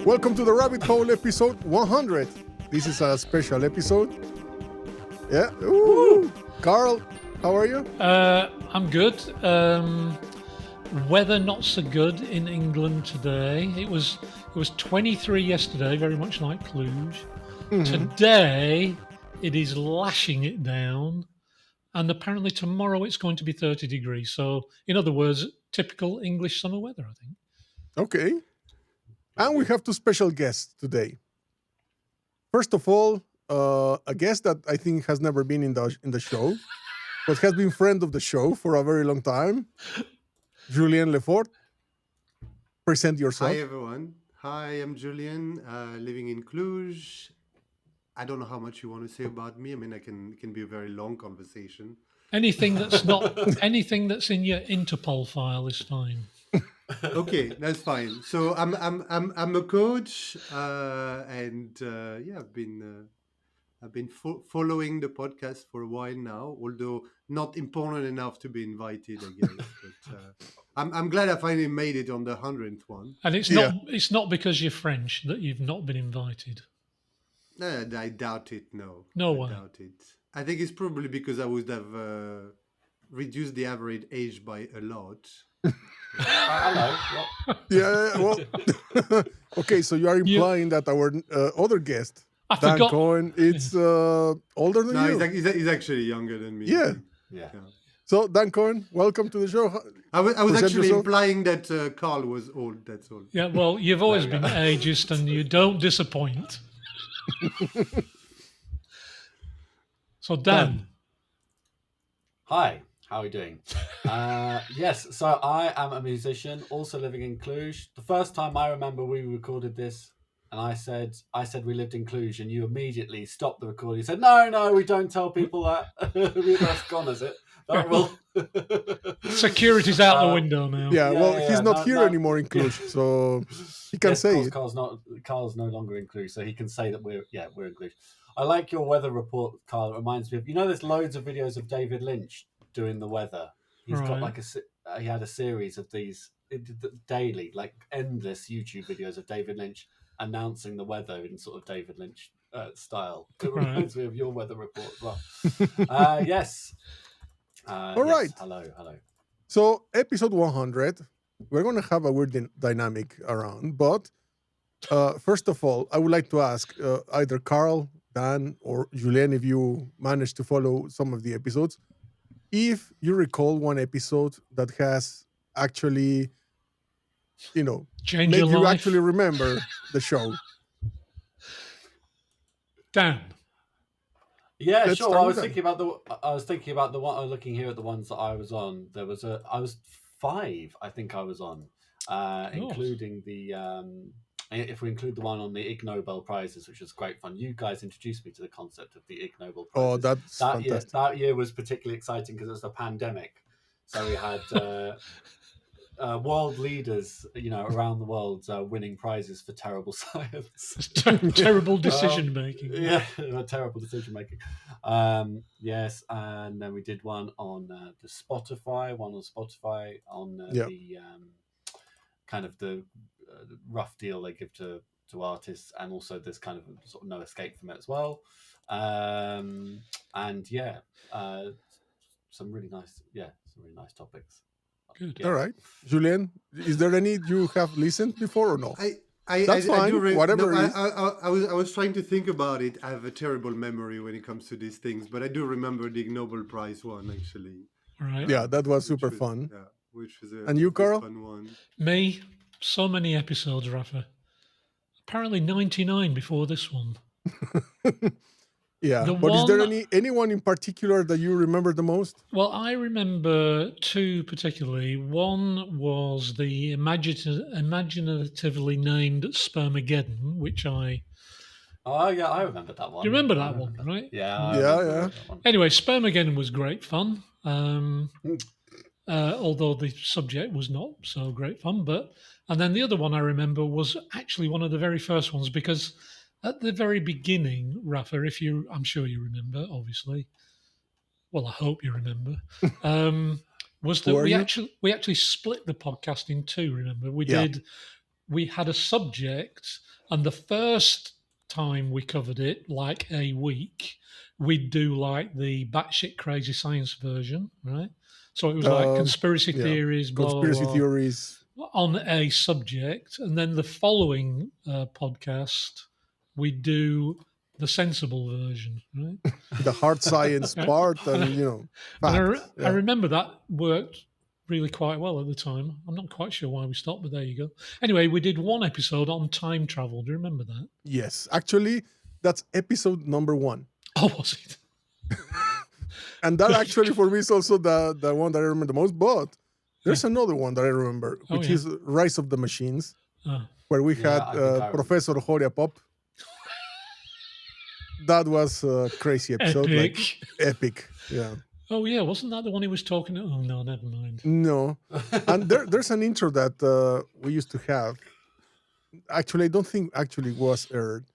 Welcome to the Rabbit Hole episode 100. This is a special episode. Yeah. Ooh. Carl, how are you? I'm good. Weather not so good in England today. It was 23 yesterday, very much like Cluj. Mhm. Today it is lashing it down, and apparently tomorrow it's going to be 30 degrees. So, in other words, typical English summer weather, I think. Okay. And we have two special guests today. First of all, a guest that I think has never been in the show, but has been friend of the show for a very long time. Julien Lefort. Present yourself. Hi everyone. Hi, I'm Julien, living in Cluj. I don't know how much you want to say about me. I mean, it can be a very long conversation. Anything that's not anything that's in your Interpol file is fine. Okay, that's fine. So I'm a coach, and I've been following the podcast for a while now, although not important enough to be invited, I guess. But I'm glad I finally made it on the 100th one. And it's not because you're French that you've not been invited. I doubt it. No, No I way. doubt it. I think it's probably because I would have reduced the average age by a lot. Hello. Yeah, well, okay, so you are implying that our other guest, I Dan forgot. Cohen, it's older than No, you. he's actually younger than me. Yeah. Yeah. So, Dan Cohen, welcome to the show. I was Present actually yourself. implying that Carl was old. That's all. Yeah, well, you've always been ageist and you don't disappoint. So, Dan. Hi. How are we doing? Yes. So I am a musician, also living in Cluj. The first time I remember we recorded this, and I said we lived in Cluj, and you immediately stopped the recording. You said, "No, we don't tell people that." That's gone, is it? That will. Security's out the window now. Yeah, he's not here anymore in Cluj, so he can say it. Carl's no longer in Cluj, so he can say that we're in Cluj. I like your weather report, Carl. It reminds me of, there's loads of videos of David Lynch doing the weather. He's got like he had a series of these daily, like endless YouTube videos of David Lynch announcing the weather in sort of David Lynch style. It reminds me of your weather report as well. Yes. All right. Hello. So, episode 100, we're going to have a weird dynamic around, but first of all, I would like to ask either Carl, Dan, or Julien, if you managed to follow some of the episodes, if you recall one episode that has actually, Change made your you life. actually remember the show. Dan. Yeah, Let's sure. start I with was thinking about the one. Looking here at the ones that I was on. I was 5. I think I was on, including the. If we include the one on the Ig Nobel prizes, which was great fun. You guys introduced me to the concept of the Ig Nobel prizes. Oh, that's fantastic. That year was particularly exciting because it was a pandemic, so we had world leaders, around the world winning prizes for terrible science. Terrible decision making. Yeah, terrible decision making. Yes, and then we did one on the Spotify, on the kind of the rough deal they give to artists, and also this kind of sort of no escape from it as well. Some really nice topics. Good. All right. Julien, is there any you have listened before or no? That's fine. Whatever it is. I was trying to think about it. I have a terrible memory when it comes to these things, but I do remember the Nobel Prize one actually. All right. Yeah, that was super fun. Yeah, which was And you, Carl? fun one. Me, so many episodes, Rafa. Apparently 99 before this one. Yeah, The but is there one- anyone in particular that you remember the most? Well, I remember 2 particularly. One was the imaginatively named Spermageddon, which I... Oh yeah, I remember that one. You remember that one, right? Yeah. Yeah. Anyway, Spermageddon was great fun. Although the subject was not so great fun. And then the other one I remember was actually one of the very first ones, because at the very beginning, Rafa, I'm sure you remember, obviously. Well, I hope you remember. Was that we actually split the podcast in 2. Remember, we did we had a subject, and the first time we covered it, like a week, we'd do like the batshit crazy science version, right? So it was like conspiracy Yeah. theories, blah, blah, Conspiracy blah, theories. on a subject. And then the following podcast, we do the sensible version, right? The hard science part, and And facts. I remember that worked really quite well at the time. I'm not quite sure why we stopped, but there you go. Anyway, we did one episode on time travel. Do you remember that? Yes, actually, that's episode number 1. Oh, was it? And that actually for me is also the one that I remember the most. But there's another one that I remember, which is Rise of the Machines, where we had Professor Horia Pop. That was a crazy episode. Epic. Yeah. Oh, yeah. Wasn't that the one he was talking to? Oh, no, never mind. No. And there's an intro that we used to have. Actually, I don't think actually was aired.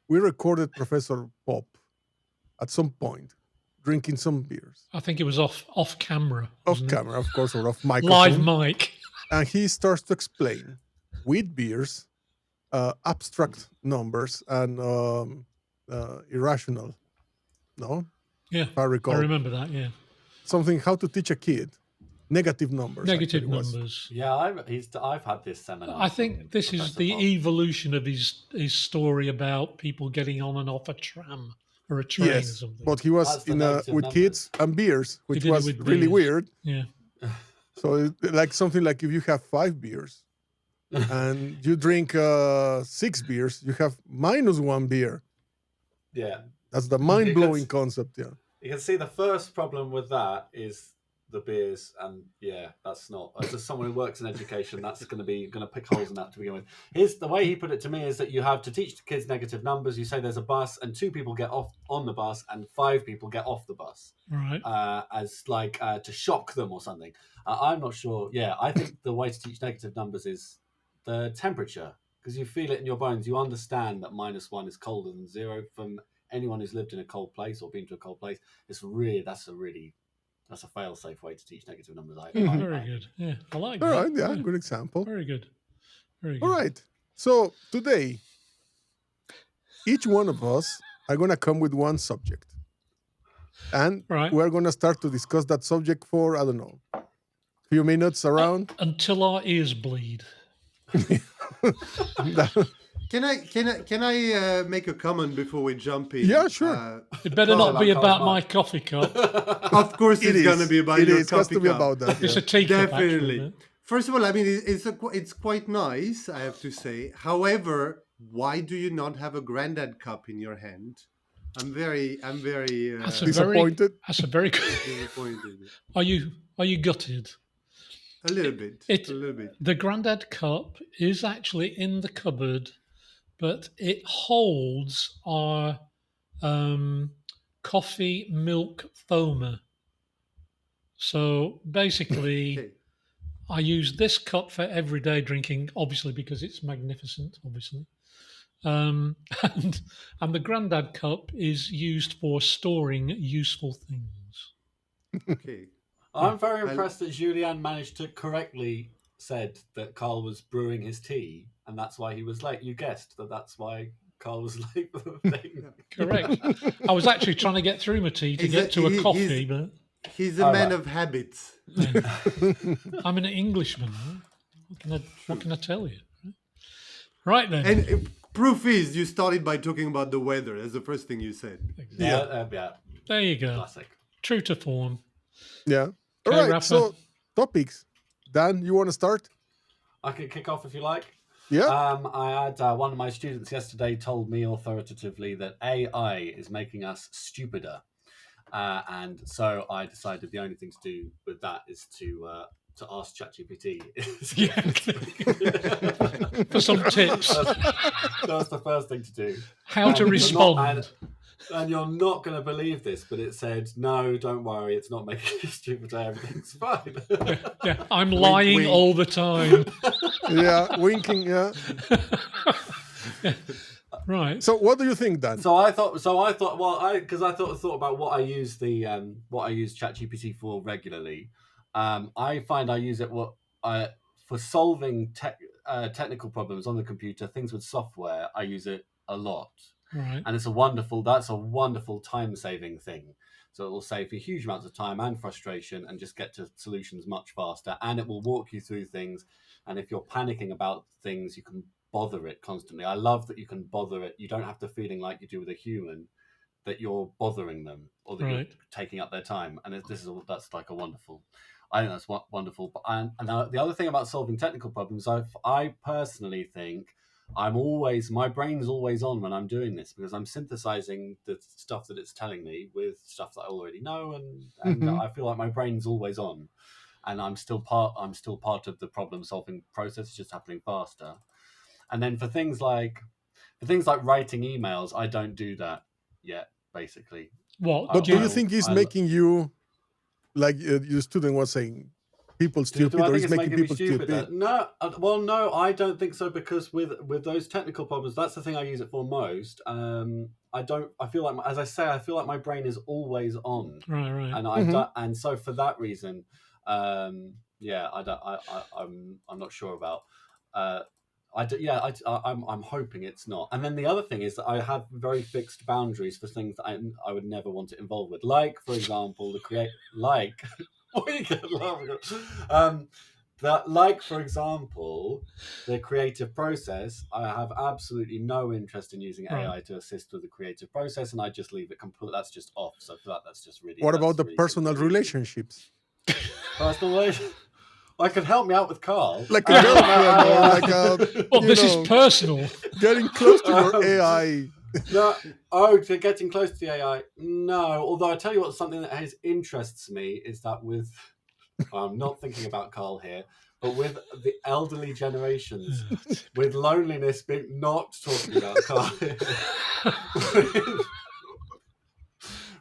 We recorded Professor Pop at some point, drinking some beers. I think it was off camera. Off camera, of course, or off microphone. Live mic. And he starts to explain with beers, abstract numbers and irrational. No? Yeah. If I recall. I remember that, yeah. Something how to teach a kid. Negative numbers. Negative numbers. Yeah, I've had this seminar. I think this is the evolution of his story about people getting on and off a tram or a train or something. But he was with kids and beers, which was really weird. Yeah. So like something like if you have 5 beers and you drink 6 beers, you have -1 beer. Yeah. That's the mind-blowing concept, yeah. You can see the first problem with that is the beers, and that's not. As someone who works in education, that's going to pick holes in that to begin with. Here's the way he put it to me: is that you have to teach the kids negative numbers. You say there's a bus, and 2 people get off on the bus, and 5 people get off the bus, right? As like to shock them or something. I'm not sure. Yeah, I think the way to teach negative numbers is the temperature, because you feel it in your bones. You understand that -1 is colder than 0. From anyone who's lived in a cold place or been to a cold place, that's a fail-safe way to teach negative numbers. Very good. Yeah, I like that. All right, yeah, good example. Very good. Very good. All right. So today, each one of us are going to come with one subject. And we're going to start to discuss that subject for, I don't know, a few minutes around. Until our ears bleed. Can I make a comment before we jump in? Yeah, sure. It better not be about my coffee cup. Of course, it's going to be about your coffee cup. It has to be about that. It's a teacup, definitely. Actually. First of all, I mean, it's quite nice, I have to say. However, why do you not have a granddad cup in your hand? I'm very disappointed. That's a very disappointed. Are you gutted? A little bit. A little bit. The granddad cup is actually in the cupboard, but it holds our coffee milk foamer. So basically, I use this cup for everyday drinking, obviously because it's magnificent, obviously. And the granddad cup is used for storing useful things. Okay. I'm very impressed that Julien managed to correctly said that Carl was brewing his tea, and that's why he was late. You guessed that's why Carl was late for the thing. Correct. I was actually trying to get through my tea to get to a coffee, but... He's a man of habits. Yeah. I'm an Englishman. What can I tell you? Right then. And proof is you started by talking about the weather. That's the first thing you said. Exactly. Yeah. There you go. Classic. True to form. Yeah. Okay, all right. Rafa. So topics. Dan, you want to start? I can kick off if you like. Yeah. I had one of my students yesterday told me authoritatively that AI is making us stupider. And so I decided the only thing to do with that is to ask ChatGPT. For some tips. That's the first thing to do. How to respond. And you're not going to believe this, but it said, no, don't worry, it's not making you stupider, everything's fine. Yeah, I'm lying wink. All the time. Yeah, winking, yeah. Right. So, what do you think, Dan? So I thought, because I thought about what I use ChatGPT for regularly. I find I use it for solving technical problems on the computer, things with software, I use it a lot. Right. And that's a wonderful time-saving thing. So it will save you huge amounts of time and frustration and just get to solutions much faster. And it will walk you through things. And if you're panicking about things, you can bother it constantly. I love that you can bother it. You don't have the feeling like you do with a human, that you're bothering them or that you're taking up their time. And that's like a wonderful, I think that's wonderful. And the other thing about solving technical problems, I personally think my brain's always on when I'm doing this, because I'm synthesizing the stuff that it's telling me with stuff that I already know, and I feel like my brain's always on, and I'm still part of the problem solving process, just happening faster. And then for things like writing emails, I don't do that yet, basically. What? But do you think it's making you, like your student was saying, people stupid, or it's making people stupid? No, no, I don't think so, because with those technical problems, that's the thing I use it for most. I feel like, as I say, I feel like my brain is always on, right, and and so for that reason, I'm not sure about. I'm hoping it's not. And then the other thing is that I have very fixed boundaries for things that I would never want to involve with. Like, for example, what are you laughing at? Like, for example, the creative process, I have absolutely no interest in using AI to assist with the creative process, and I just leave it complete. That's just off. So for that's just really. What about the personal relationships? Personal relationships. Like, could help me out with Carl. Like a girlfriend, or like a. Well, this is personal. Getting close to your AI. To getting close to the AI. No, although I tell you what, something that interests me is that with. I'm not thinking about Carl here, but with the elderly generations, with loneliness being not talking about Carl.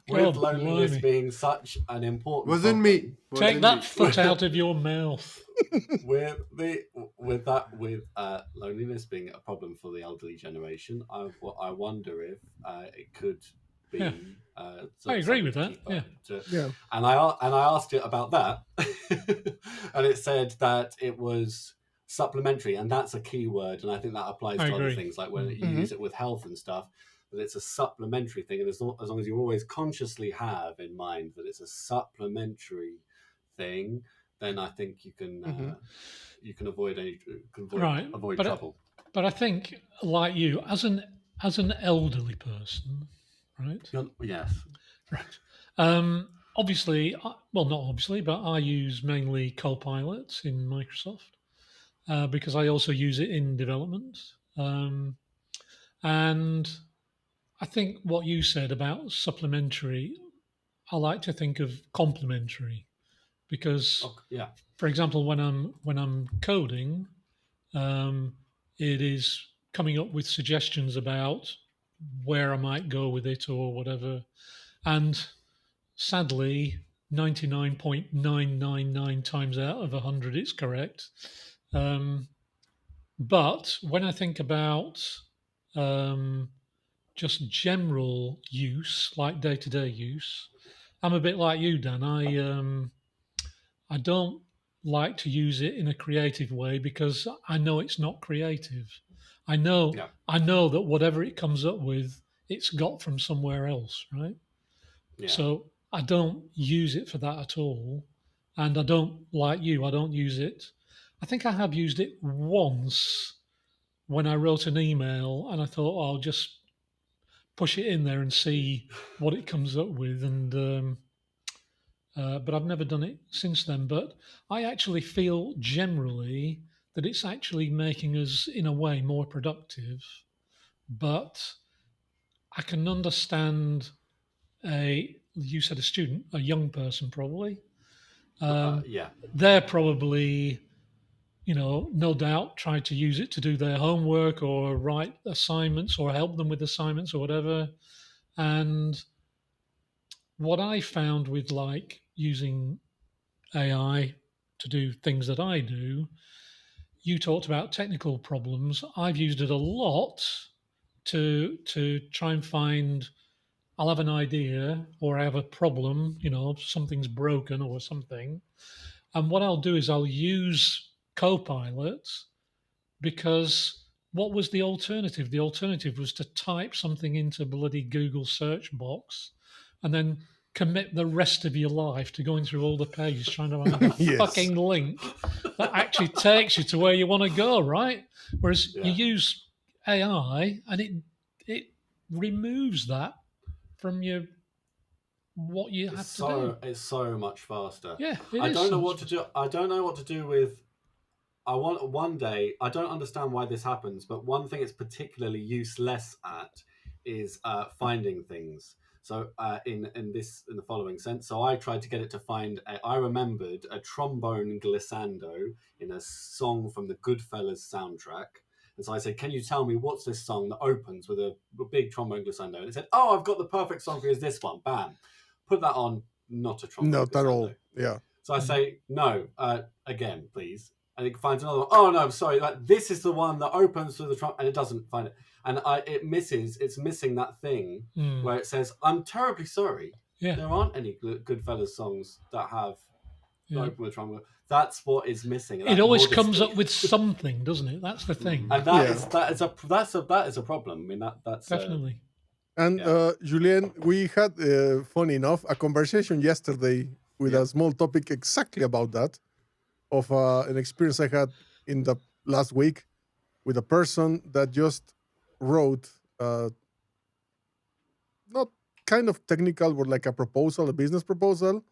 With loneliness being such an important wasn't me. Take that foot out of your mouth. with loneliness being a problem for the elderly generation, I wonder if it could be. Yeah. I agree with that. Yeah. And I asked it about that, and it said that it was supplementary, and that's a key word, and I think that applies to other things, like when you use it with health and stuff. That it's a supplementary thing, and as long as you always consciously have in mind that it's a supplementary thing, then I think you can avoid avoid trouble. But I think, like you, as an elderly person, right? Yes. Right. Obviously, well, not obviously, but I use mainly Copilot in Microsoft because I also use it in development, and I think what you said about supplementary, I like to think of complementary, because, for example, when I'm coding, it is coming up with suggestions about where I might go with it or whatever, and sadly, 99.999 times out of 100, it's correct. But when I think about just general use, like day-to-day use, I'm a bit like you, Dan. I don't like to use it in a creative way because I know it's not creative. I know that whatever it comes up with, it's got from somewhere else, right? Yeah. So I don't use it for that at all. And I don't, like you, I don't use it. I think I have used it once when I wrote an email and I thought, I'll just push it in there and see what it comes up with. And but I've never done it since then. But I actually feel generally that it's actually making us, in a way, more productive. But I can understand you said a student, a young person probably. They're probably, no doubt try to use it to do their homework or write assignments or help them with assignments or whatever. And what I found with like using AI to do things that I do, you talked about technical problems. I've used it a lot to try and find, I'll have an idea or I have a problem, something's broken or something. And what I'll do is I'll use Copilot because what was the alternative? The alternative was to type something into bloody Google search box and then commit the rest of your life to going through all the pages trying to find a Yes. fucking link that actually takes you to where you want to go, right? Whereas you use AI and it removes that from your what you have to do. It's so much faster. Yeah, I don't know what to do. I don't know what to do with. I want one day. I don't understand why this happens, but one thing it's particularly useless at is finding things. So in the following sense, so I tried to get it to find. I remembered a trombone glissando in a song from the Goodfellas soundtrack. And so I said, "Can you tell me what's this song that opens with a big trombone glissando?" And it said, "Oh, I've got the perfect song for you. Is this one?" Bam. Put that on. Not a trombone Not at all. glissando. Yeah. So I say, "No, again, please." And it finds another one. Oh no, sorry. Like, this is the one that opens to the trunk, and it doesn't find it. And it's missing that thing where it says, "I'm terribly sorry. Yeah. There aren't any Goodfellas songs that have Yeah. open with trunk." That's what is missing. It always comes up with something, doesn't it? That's the thing. And that is a problem. I mean that's definitely. And Julien, we had, funny enough, a conversation yesterday with a small topic exactly about that, of an experience I had in the last week with a person that just wrote, not kind of technical, but like a proposal, a business proposal,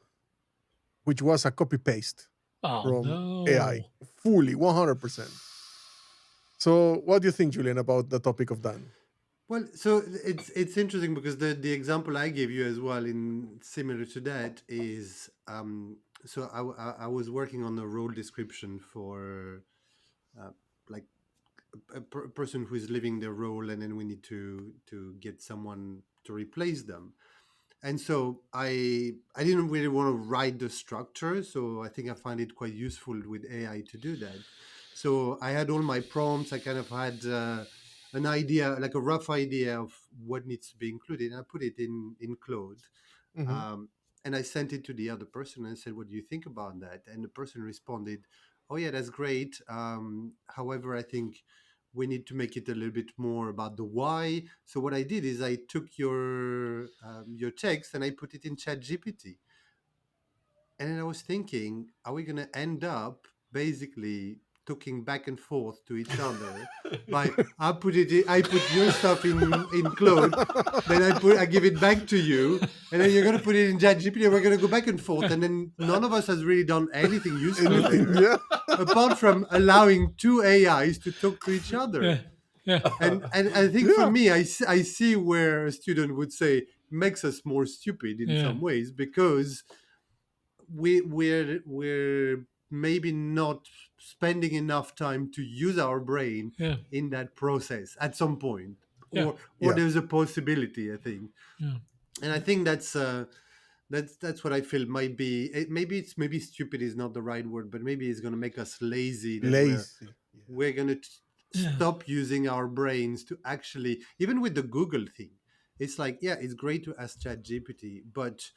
which was a copy paste from AI, fully 100%. So, what do you think, Julien, about the topic of Dan? Well, so it's interesting because the example I gave you as well, in similar to that, is so I was working on a role description for like a person who is living their role, and then we need to get someone to replace them. And so I didn't really want to write the structure, so I think I find it quite useful with AI to do that. So I had all my prompts. I kind of had an idea, like a rough idea of what needs to be included. And I put it in Claude, and I sent it to the other person and said, "What do you think about that?" And the person responded, "Oh yeah, that's great. However, I think we need to make it a little bit more about the why." So what I did is I took your text and I put it in ChatGPT. And then I was thinking, are we going to end up basically talking back and forth to each other by I put your stuff in Claude, then I give it back to you, and then you're going to put it in ChatGPT, and we're going to go back and forth, and then none of us has really done anything useful there, apart from allowing two AIs to talk to each other. And I think for me, I see where a student would say makes us more stupid in some ways, because we're maybe not spending enough time to use our brain in that process at some point, or there's a possibility, I think. And I think that's what I feel might be. Maybe stupid is not the right word, but maybe it's going to make us lazy. We're going to stop using our brains to actually, even with the Google thing, it's like, it's great to ask ChatGPT, but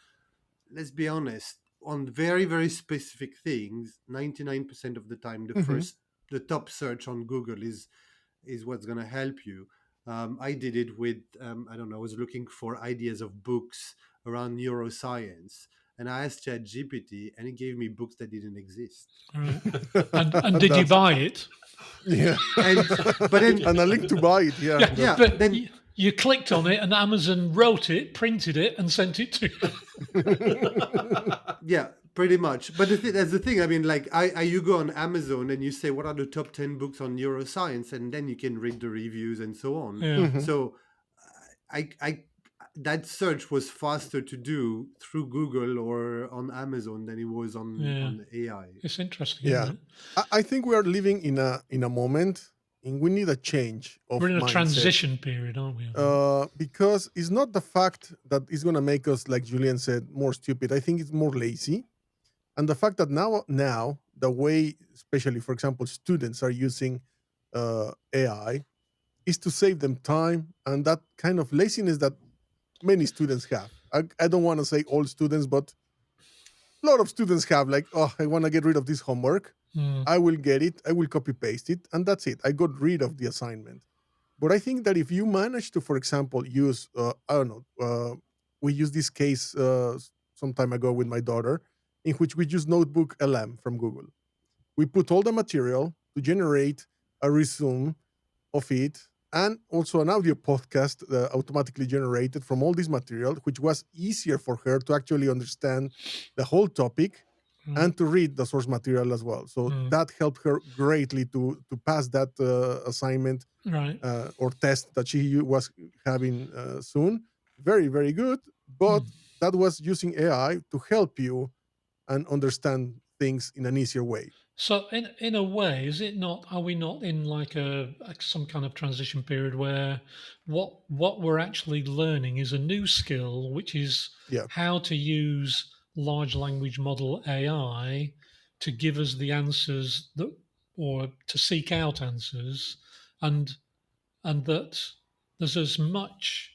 let's be honest, on very, very specific things, 99% of the time, the top search on Google is what's going to help you. I did it with, I don't know, I was looking for ideas of books around neuroscience, and I asked ChatGPT, and it gave me books that didn't exist. Right. And did you buy it? Yeah. But then, and a link to buy it, But then you clicked on it, and Amazon wrote it, printed it, and sent it to you. Yeah, pretty much. But that's the thing. I mean, like, you go on Amazon and you say, what are the top 10 books on neuroscience? And then you can read the reviews and so on. So that search was faster to do through Google or on Amazon than it was on AI. It's interesting. Yeah. Isn't it? I think we are living in a moment and we need a change of We're in a mindset. Transition period, aren't we? Because it's not the fact that it's going to make us, like Julien said, more stupid. I think it's more lazy. And the fact that now the way, especially, for example, students are using AI is to save them time, and that kind of laziness that many students have. I don't want to say all students, but A lot of students have like, oh, I want to get rid of this homework. Mm, I will get it. I will copy paste it, and that's it. I got rid of the assignment. But I think that if you manage to, for example, use, I don't know, we used this case some time ago with my daughter, in which we use Notebook LM from Google. We put all the material to generate a resume of it, and also an audio podcast automatically generated from all this material, which was easier for her to actually understand the whole topic right. and to read the source material as well. So Mm, that helped her greatly to pass that assignment right. or test that she was having soon. Very, very good. Mm. But that was using AI to help you and understand things in an easier way. So, in a way, is it not? Are we not in like a some kind of transition period where what we're actually learning is a new skill, which is Yeah, how to use large language model AI to give us the answers that, or to seek out answers, and that there's as much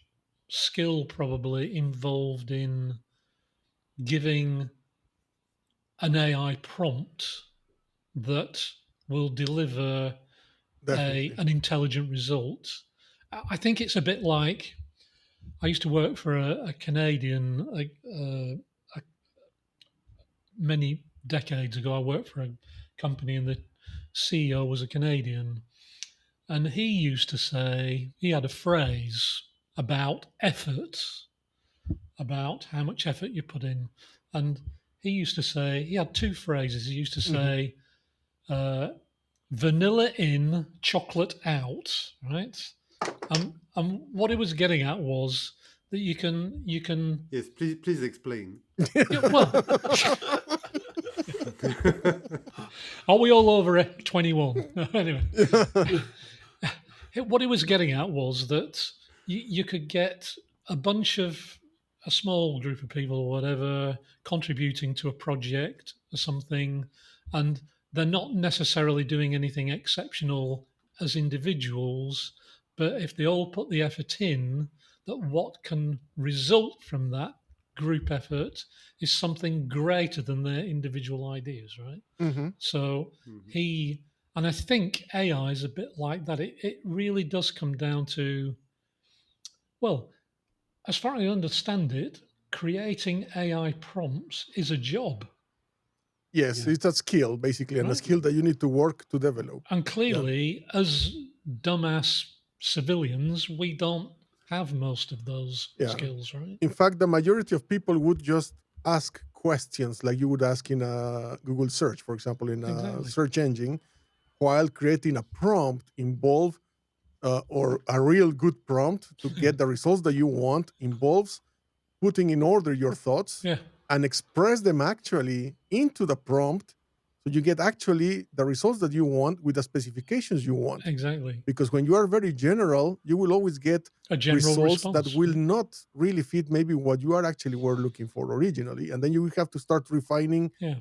skill probably involved in giving an AI prompt that will deliver definitely. an intelligent result. I think it's a bit like I used to work for a Canadian many decades ago. I worked for a company, and the CEO was a Canadian, and he used to say he had a phrase about effort, about how much effort you put in, and he used to say he had two phrases. He used to Hmm. say. Uh, Vanilla in, chocolate out, right? What he was getting at was that you can Yes, please explain. yeah, well, are we all over 21? Anyway, what he was getting at was that you could get a bunch of a small group of people or whatever contributing to a project or something, and they're not necessarily doing anything exceptional as individuals, but if they all put the effort in, that what can result from that group effort is something greater than their individual ideas, right? Hmm. So Mhm. he, and I think AI is a bit like that. It really does come down to, well, as far as I understand it, creating AI prompts is a job, Yes, Yeah. it's a skill basically, and a right? skill that you need to work to develop. And Yeah, clearly, as dumbass civilians, we don't have most of those yeah. skills, right? In fact, the majority of people would just ask questions like you would ask in a Google search, for example, in a Exactly. search engine, while creating a prompt involve or a real good prompt to Yeah. get the results that you want involves putting in order your thoughts Yeah. and express them actually into the prompt so you get actually the results that you want with the specifications you want. Exactly. Because when you are very general, you will always get A general results that response. will not really fit maybe what you are actually were looking for originally, and then you will have to start refining Yeah.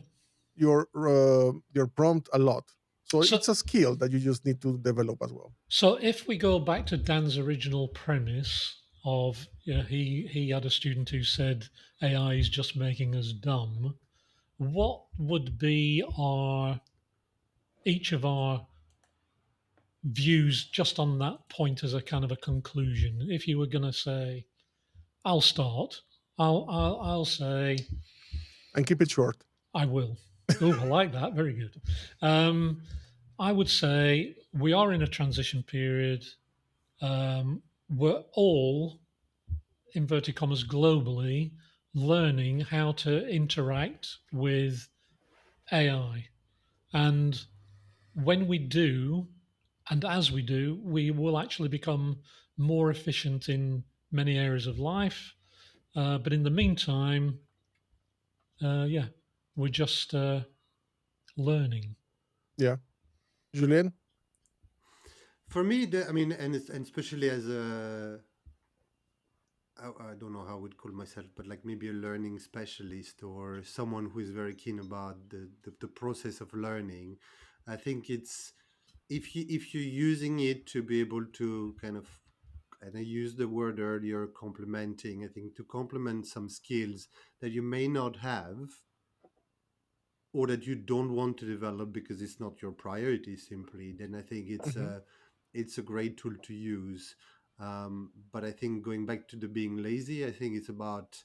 your prompt a lot. So So it's a skill that you just need to develop as well. So if we go back to Dan's original premise of he had a student who said AI is just making us dumb, what would be our each of our views just on that point as a kind of a conclusion? If you were going to say, I'll start. I'll say And keep it short. I will. Oh, I like that. Very good. Um, I would say we are in a transition period. We're all inverted commas globally learning how to interact with AI. And when we do, and as we do, we will actually become more efficient in many areas of life. But in the meantime, yeah, we're just learning. Yeah. Julien? For me, I mean, and especially as a, I don't know how I would call myself, but like maybe a learning specialist or someone who is very keen about the process of learning. I think it's if you're using it to be able to kind of, and I used the word earlier, complementing, I think to complement some skills that you may not have, or that you don't want to develop because it's not your priority simply, then I think it's a great tool to use. But I think going back to the being lazy, I think it's about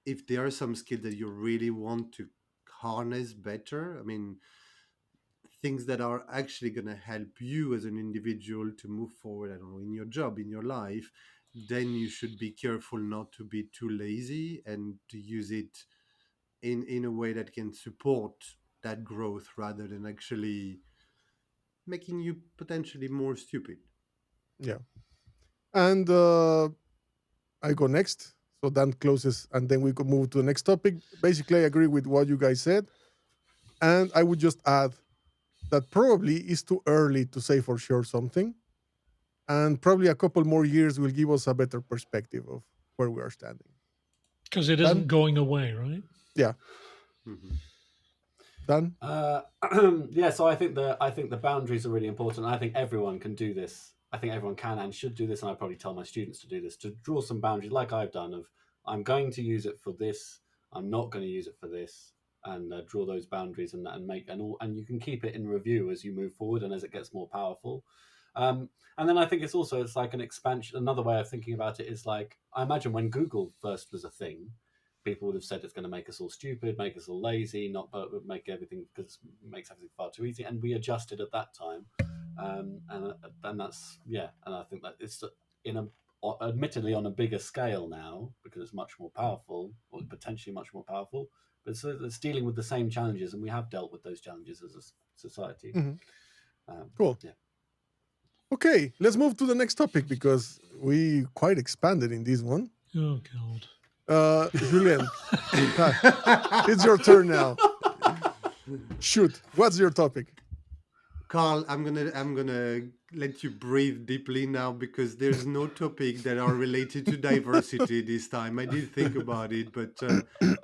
if there are some skills that you really want to harness better. I mean, things that are actually going to help you as an individual to move forward, I don't know, in your job, in your life, then you should be careful not to be too lazy and to use it in a way that can support that growth rather than actually making you potentially more stupid. Yeah. And I go next. So Dan closes, and then we could move to the next topic. Basically, I agree with what you guys said. And I would just add that probably it's too early to say for sure something. And probably a couple more years will give us a better perspective of where we are standing. Because it Dan? isn't going away, right? Yeah. Mhm. Dan? Yeah, so I think the boundaries are really important. I think everyone can do this. I think everyone can and should do this, and I probably tell my students to do this, to draw some boundaries, like I've done. Of I'm going to use it for this. I'm not going to use it for this, and draw those boundaries and make and all. And you can keep it in review as you move forward and as it gets more powerful. And then I think it's like an expansion. Another way of thinking about it is like I imagine when Google first was a thing, people would have said it's going to make us all stupid, make us all lazy, not but make everything because it makes everything far too easy. And we adjusted at that time, and that's and I think that it's in a admittedly on a bigger scale now because it's much more powerful or potentially much more powerful. But it's dealing with the same challenges, and we have dealt with those challenges as a society. Mhm. Cool. Yeah. Okay, let's move to the next topic because we quite expanded in this one. Oh, God. Julien, it's your turn now. Shoot, what's your topic? Carl, I'm gonna let you breathe deeply now because there's no topic that are related to diversity this time. I did think about it, but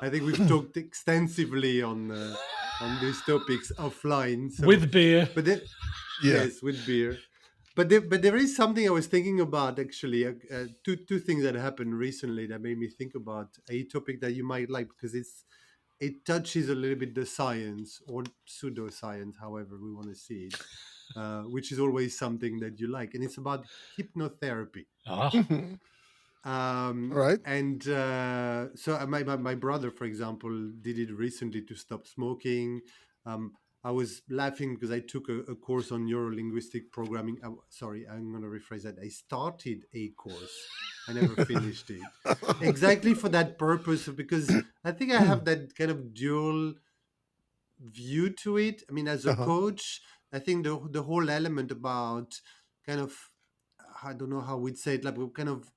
I think we've talked extensively on these topics offline. So, With beer. but then, Yeah. yes, with beer. But there is something I was thinking about actually. Two things that happened recently that made me think about a topic that you might like because it touches a little bit the science or pseudoscience, however we want to see it, which is always something that you like, and it's about hypnotherapy. Ah, All right. And so my brother, for example, did it recently to stop smoking. I was laughing because I took a course on neurolinguistic programming. Sorry, I'm going to rephrase that. I started a course. I never finished it. Exactly for that purpose, because I think I have that kind of dual view to it. I mean, as a coach, I think the whole element about kind of, I don't know how we'd say it, like we're kind of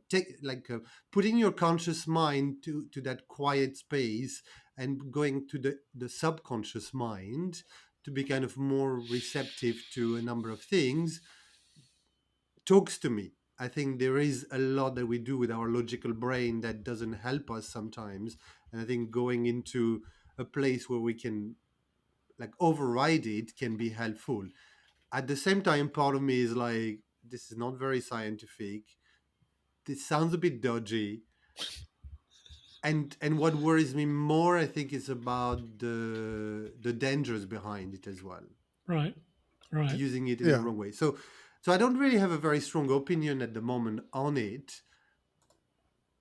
take like putting your conscious mind to that quiet space and going to the subconscious mind to be kind of more receptive to a number of things talks to me. I think there is a lot that we do with our logical brain that doesn't help us sometimes, and I think going into a place where we can like override it can be helpful. At the same time, part of me is like, this is not very scientific, this sounds a bit dodgy, and what worries me more, I think, is about the dangers behind it as well, right. Right. using it in the wrong way. So I don't really have a very strong opinion at the moment on it,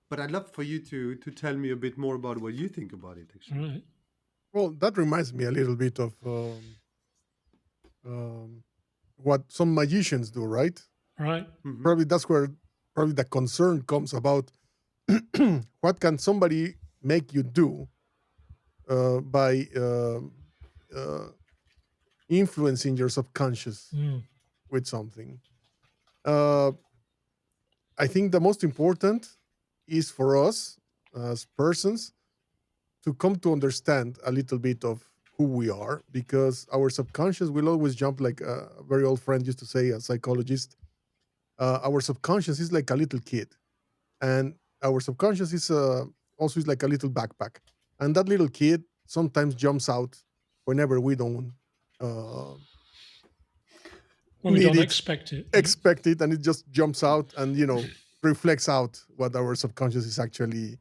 but I'd love for you to tell me a bit more about what you think about it, actually. Right. Well, that reminds me a little bit of what some magicians do, right? Right. Mhm. Probably that's where probably the concern comes about. What can somebody make you do by influencing your subconscious Mm. with something? Uh, I think the most important is for us as persons to come to understand a little bit of who we are, because our subconscious will always jump, like a very old friend used to say, a psychologist. Our subconscious is like a little kid, and our subconscious is also is like a little backpack, and that little kid sometimes jumps out whenever we don't uh, Well, we need don't it, expect it. expect it, and it just jumps out, and reflects out what our subconscious is actually,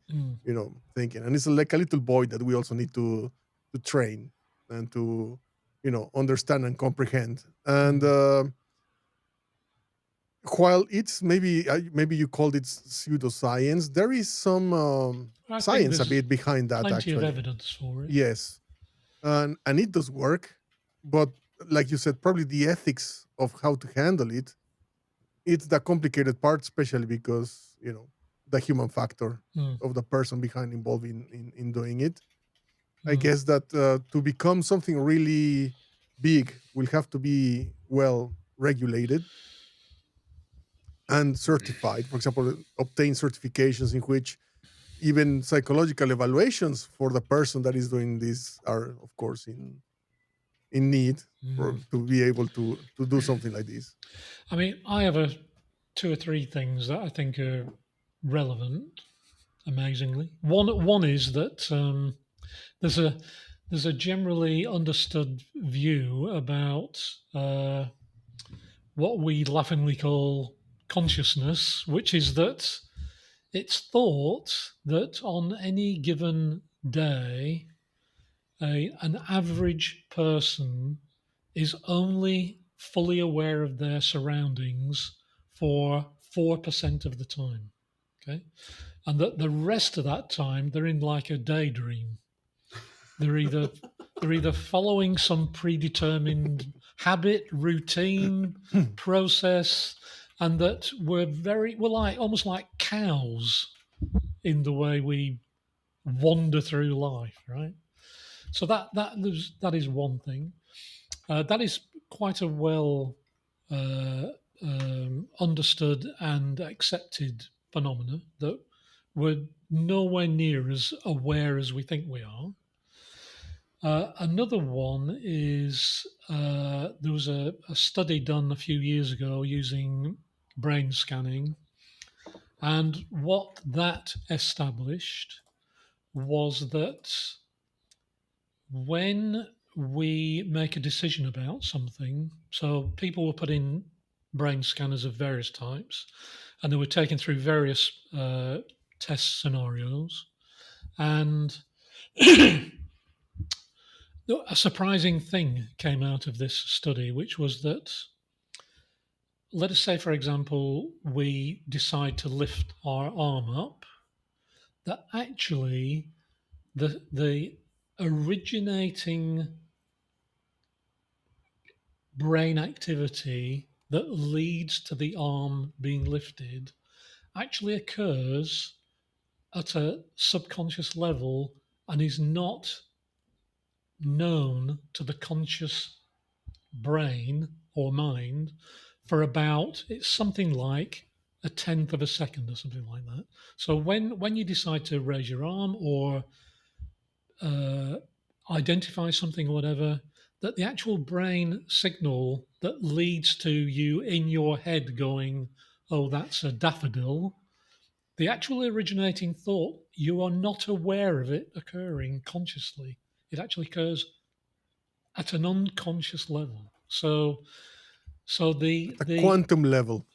thinking. And it's like a little boy that we also need to train and to, understand and comprehend. And while it's maybe you called it pseudoscience, there is some science a bit behind that. Plenty actually, of evidence for it. yes, and it does work, but like you said, probably the ethics of how to handle it, it's the complicated part, especially because the human factor of the person behind involved in doing it. I guess that to become something really big will have to be well regulated and certified. For example, obtain certifications in which even psychological evaluations for the person that is doing this are, of course, in need to be able to do something like this. I mean, I have two or three things that I think are relevant. Amazingly, one is that there's a generally understood view about what we laughingly call consciousness, which is that it's thought that on any given day, an average person is only fully aware of their surroundings for 4% of the time. Okay. And that the rest of that time they're in like a daydream. They're either following some predetermined habit, routine, process, and that we're like almost like cows in the way we wander through life, right? So that is one thing. That is quite a well understood and accepted phenomena that we're nowhere near as aware as we think we are. Another one is there was a study done a few years ago using brain scanning, and what that established was that when we make a decision about something, so people were put in brain scanners of various types, and they were taken through various test scenarios, and a surprising thing came out of this study, which was that, let us say, for example, we decide to lift our arm up, that actually the originating brain activity that leads to the arm being lifted actually occurs at a subconscious level and is not known to the conscious brain or mind for about, it's something like a tenth of a second or something like that. So when you decide to raise your arm or identify something or whatever, that the actual brain signal that leads to you in your head going, oh, that's a daffodil, the actual originating thought, you are not aware of it occurring consciously. It actually occurs at an unconscious level. So the Quantum level.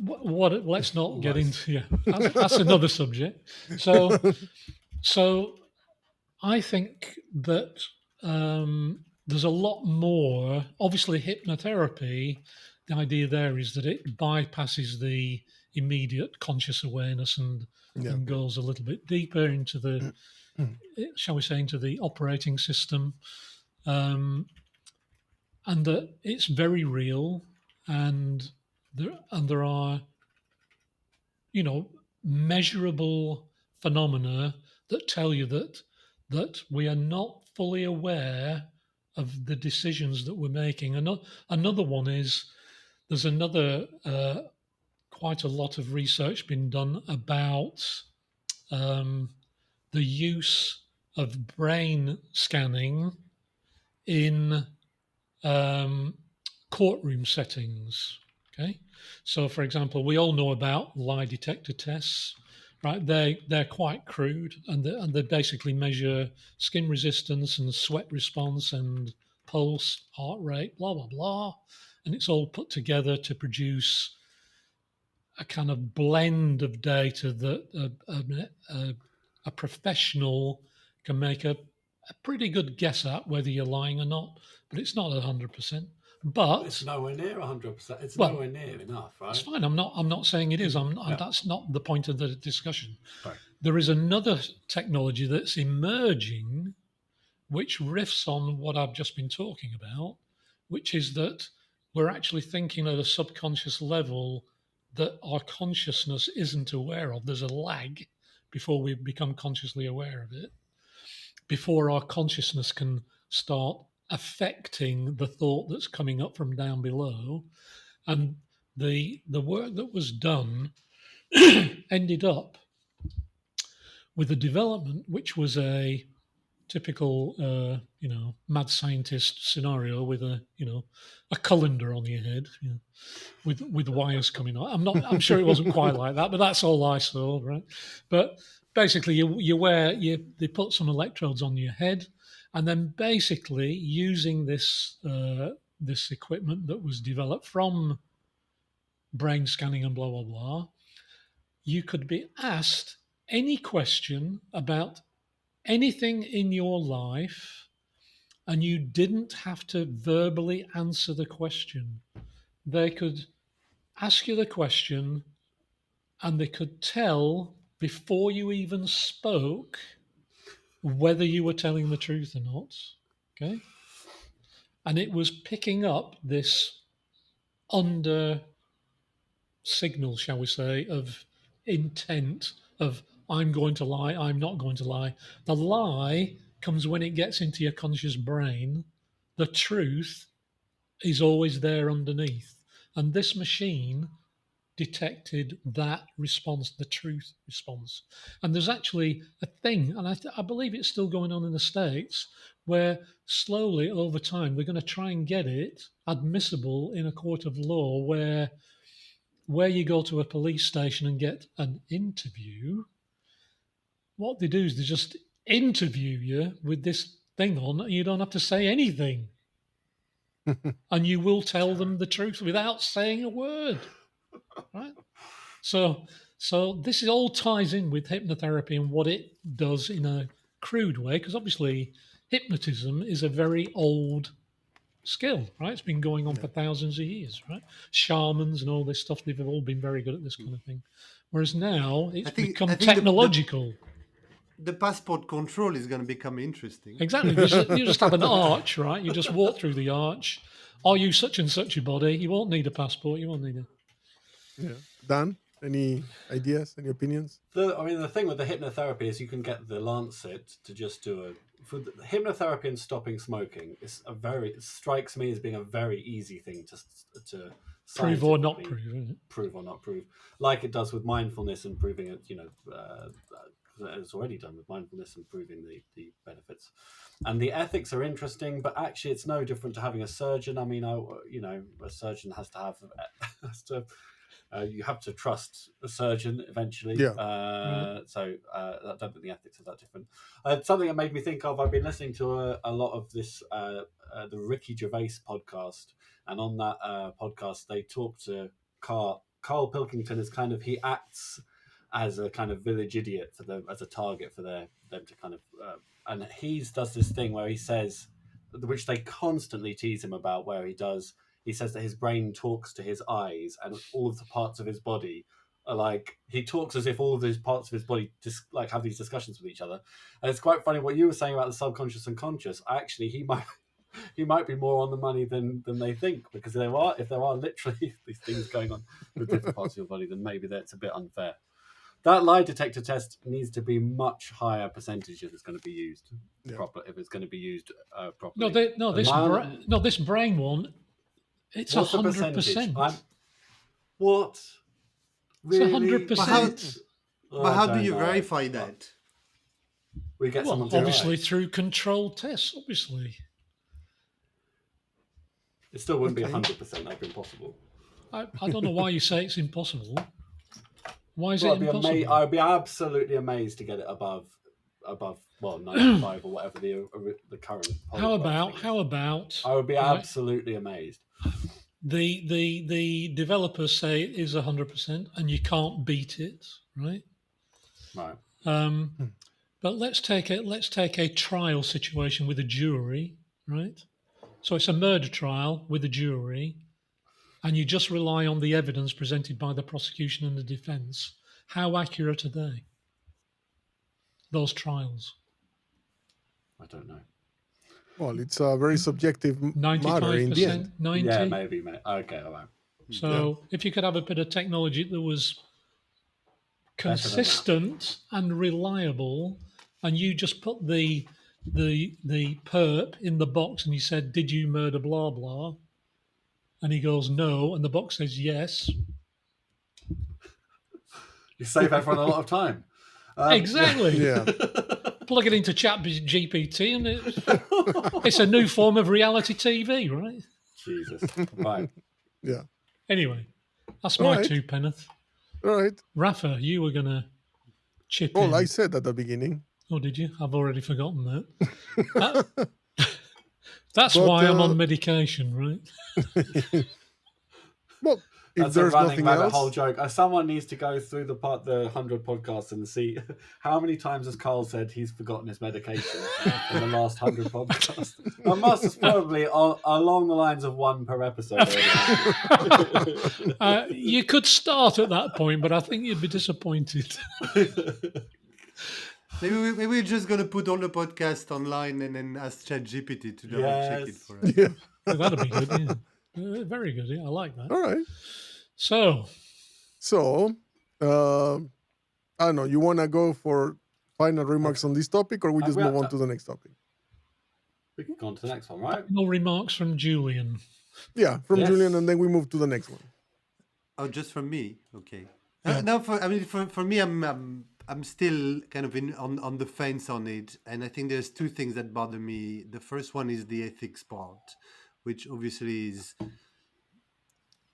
what? Let's not get into that's another subject. So I think that there's a lot more. Obviously, hypnotherapy. The idea there is that it bypasses the immediate conscious awareness and goes a little bit deeper into the, shall we say, into the operating system. And that it's very real, and there are, measurable phenomena that tell you that we are not fully aware of the decisions that we're making. Another one is there's another quite a lot of research been done about the use of brain scanning in courtroom settings. Okay, so for example, we all know about lie detector tests, right? They're quite crude, and they basically measure skin resistance and sweat response and pulse, heart rate, blah blah blah, and it's all put together to produce a kind of blend of data that a professional can make a pretty good guess at whether you're lying or not, but it's not 100%. But it's nowhere near 100%. It's Well, nowhere near enough, right? it's fine. I'm not saying it is. That's not the point of the discussion. Right. There is another technology that's emerging, which riffs on what I've just been talking about, which is that we're actually thinking at a subconscious level that our consciousness isn't aware of. There's a lag before we become consciously aware of it, before our consciousness can start affecting the thought that's coming up from down below. And the work that was done ended up with a development which was a typical mad scientist scenario with a colander on your head, with wires coming out. I'm sure it wasn't quite like that, but that's all I saw, right? But basically they put some electrodes on your head, and then basically using this equipment that was developed from brain scanning and blah blah blah, you could be asked any question about anything in your life, and you didn't have to verbally answer the question. They could ask you the question, and they could tell before you even spoke whether you were telling the truth or not. Okay? And it was picking up this under signal, shall we say, of intent of I'm going to lie, I'm not going to lie. The lie comes when it gets into your conscious brain. The truth is always there underneath. And this machine detected that response, the truth response. And there's actually a thing, and I believe it's still going on in the States, where slowly over time they're going to try and get it admissible in a court of law where you go to a police station and get an interview. What they do is they just interview you with this thing on, and you don't have to say anything. And you will tell them the truth without saying a word. Right? So this all ties in with hypnotherapy and what it does in a crude way, because obviously hypnotism is a very old skill, right? It's been going on for thousands of years, right? Shamans and all this stuff, they've all been very good at this kind of thing. Whereas now it's become technological. The passport control is going to become interesting. Exactly. You just have an arch, right? You just walk through the arch. Are you such and such a body? You won't need a passport. You won't need it. Yeah. Dan, any ideas, any opinions? The thing with the hypnotherapy is you can get the Lancet to just do for the hypnotherapy and stopping smoking. It strikes me as being a very easy thing to prove or not prove, isn't it? Prove or not prove, like it does with mindfulness and proving it. It's already done with mindfulness and proving the benefits. And the ethics are interesting, but actually it's no different to having a surgeon. I mean, a surgeon has to have you have to trust a surgeon eventually. Yeah. So I don't think the ethics are that different. Something that made me think of, I've been listening to a lot of this, the Ricky Gervais podcast. And on that podcast, they talk to Carl Pilkington as kind of, he acts as a kind of village idiot for them, as a target for them to kind of, and he does this thing where he says, which they constantly tease him about, where he says that his brain talks to his eyes and all of the parts of his body are like, he talks as if all of those parts of his body just like have these discussions with each other. And it's quite funny what you were saying about the subconscious and conscious. Actually, he might be more on the money than they think, because if there are literally these things going on with different parts of your body, then maybe that's a bit unfair. That lie detector test needs to be much higher percentage if it's going to be used properly. If it's going to be used properly. This brain one. It's 100%. What? Really? It's 100%. But how do you verify that? We get someone to obviously through controlled tests. Obviously, it still wouldn't be 100%. That'd be impossible. I don't know why you say it's impossible. Why is it impossible? I'd be absolutely amazed to get it above 95 or whatever the current. How about? I would be absolutely amazed. the developers say it is 100%, and you can't beat it, right? Right. But let's take a trial situation with a jury, right? So it's a murder trial with a jury, and you just rely on the evidence presented by the prosecution and the defence. How accurate are they? Those trials? I don't know. Well, it's a very subjective matter in the end. 95%, 90%. Yeah, maybe. Okay, all right. So if you could have a bit of technology that was consistent and reliable, and you just put the perp in the box and you said, "Did you murder blah blah?" and he goes, "No," and the box says yes. You save everyone a lot of time. Exactly. Yeah. Plug it into Chat GPT, and it's a new form of reality TV, right? Jesus. Right. Yeah. Anyway, that's All my right. 2 penneth. All right. Rafa, you were gonna chip in. Well, I said at the beginning. Oh, did you? I've already forgotten that. That's But, why I'm on medication, right? Well, if That's a there's running nothing rabbit else, hole joke. Someone needs to go through the 100 podcasts and see how many times has Carl said he's forgotten his medication in the last 100 podcasts. I must have probably along the lines of one per episode. You could start at that point, but I think you'd be disappointed. Maybe we're just gonna put all the podcasts online and then ask ChatGPT to double check it Yes. for us. yeah. That'd be good. Yeah. Very good. Yeah, I like that. All right. So, I don't know. You want to go for final remarks on this topic, or we just move on to the next topic? We can go on to the next one, right? no remarks from Julien. Yeah, from Yes. Julien, and then we move to the next one. Oh, just from me. Okay. Yeah. Now, for me, I'm still kind of on the fence on it, and I think there's two things that bother me. The first one is the ethics part, which obviously is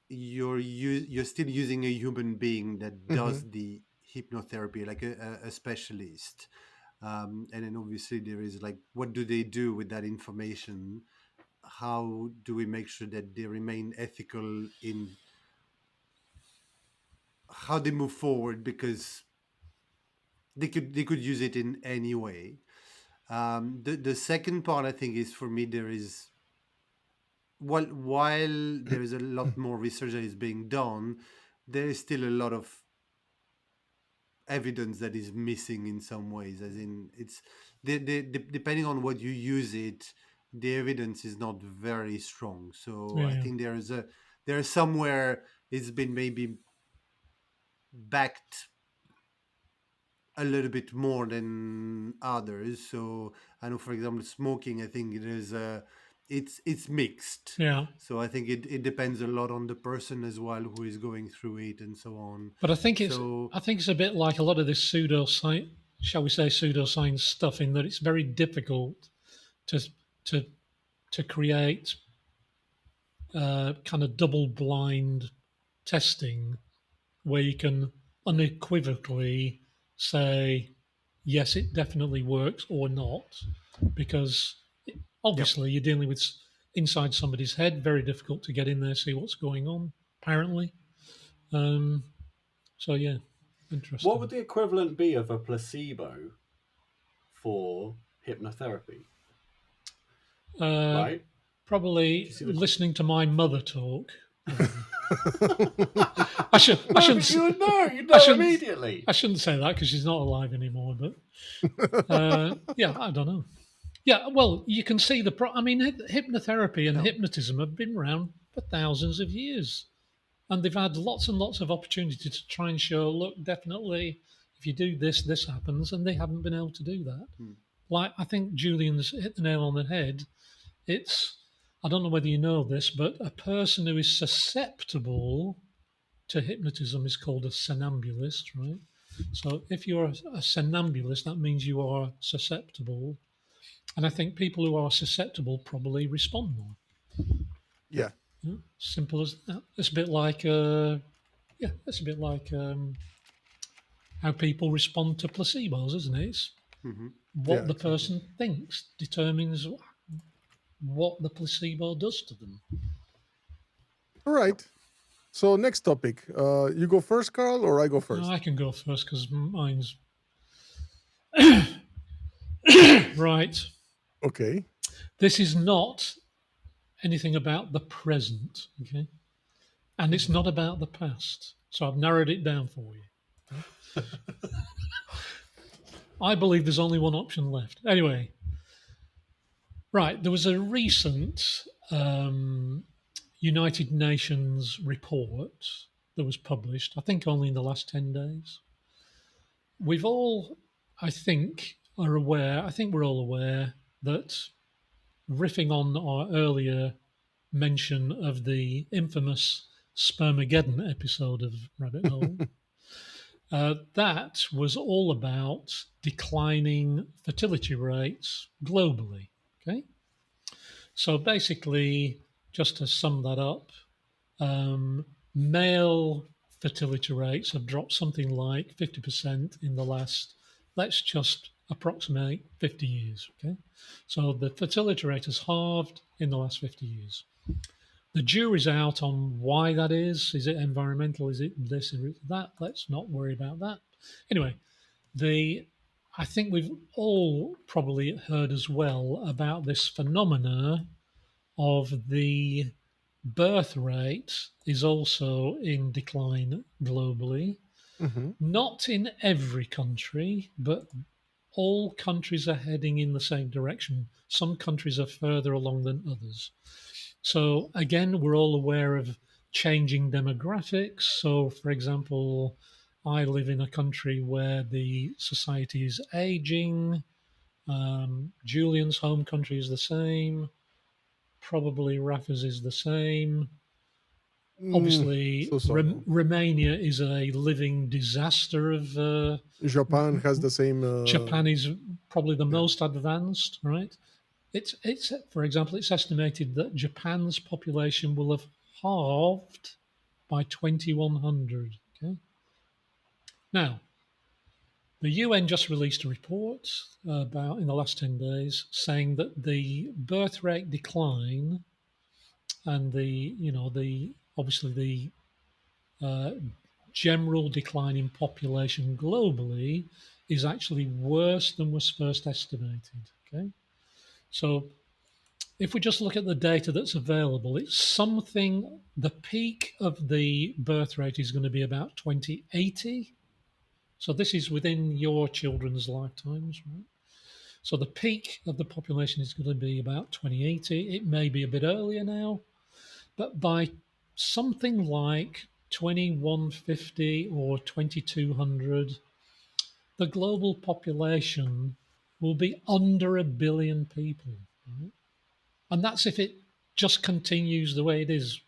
you're still using a human being that does the hypnotherapy, like a specialist, and then obviously there is like, what do they do with that information? How do we make sure that they remain ethical in how they move forward, because they could use it in any way. The second part, I think, is for me, there is while there is a lot more research that is being done, there is still a lot of evidence that is missing in some ways, as in it's depending on what you use it, the evidence is not very strong. So I Yeah. think there's somewhere it's been maybe backed a little bit more than others. So I know, for example, smoking, I think it is it's mixed. Yeah. So I think it depends a lot on the person as well who is going through it and so on. But I think So it's a bit like a lot of this pseudoscience, shall we say, pseudoscience stuff, in that it's very difficult to create kind of double-blind testing where you can unequivocally say yes, it definitely works, or not, because obviously you're dealing with inside somebody's head. Very difficult to get in there, see what's going on. Apparently, so yeah, interesting. What would the equivalent be of a placebo for hypnotherapy? Right? Probably see the- listening to my mother talk. I shouldn't. You would know. You'd I know shouldn't- immediately. I shouldn't say that because she's not alive anymore. But yeah, I don't know. Yeah, well, you can see I mean, hypnotherapy and hypnotism have been around for thousands of years, and they've had lots and lots of opportunity to try and show, look, definitely, if you do this, this happens, and they haven't been able to do that. Like, I think Julian's hit the nail on the head. I don't know whether you know this, but a person who is susceptible to hypnotism is called a somnambulist, right? So if you're a somnambulist, that means you are susceptible. And I think people who are susceptible probably respond more. Yeah. Simple as that. It's a bit like, how people respond to placebos, isn't it? It's what the person thinks determines what the placebo does to them. All right. So next topic. You go first, Carl, or I go first? I can go first because mine's right. Okay. This is not anything about the present, okay? And it's not about the past. So I've narrowed it down for you. I believe there's only one option left. Anyway, right, there was a recent United Nations report that was published, I think only in the last 10 days. We've all, I think, I think we're all aware that, riffing on our earlier mention of the infamous Spermageddon episode of Rabbit Hole, that was all about declining fertility rates globally. Okay. So basically, just to sum that up, male fertility rates have dropped something like 50% in the last, let's just approximate 50 years. Okay. So the fertility rate has halved in the last 50 years. The jury's out on why that is. Is it environmental? Is it this? Is it that? Let's not worry about that. Anyway, I think we've all probably heard as well about this phenomena of the birth rate is also in decline globally. Mm-hmm. Not in every country, but all countries are heading in the same direction. Some countries are further along than others. So again, we're all aware of changing demographics. So, for example, I live in a country where the society is aging. Julian's home country is the same. Probably Rafa's is the same. Obviously, So. Romania is a living disaster of. Japan has the same. Japan is probably the yeah. most advanced, right? It's for example, it's estimated that Japan's population will have halved by 2100. Okay. Now, the UN just released a report about in the last 10 days saying that the birth rate decline and the obviously the general decline in population globally is actually worse than was first estimated. Okay. So if we just look at the data that's available, it's something, the peak of the birth rate is going to be about 2080. So this is within your children's lifetimes, right? So the peak of the population is going to be about 2080. It may be a bit earlier now, but by something like 2150 or 2200, the global population will be under a billion people. Right? And that's if it just continues the way it is.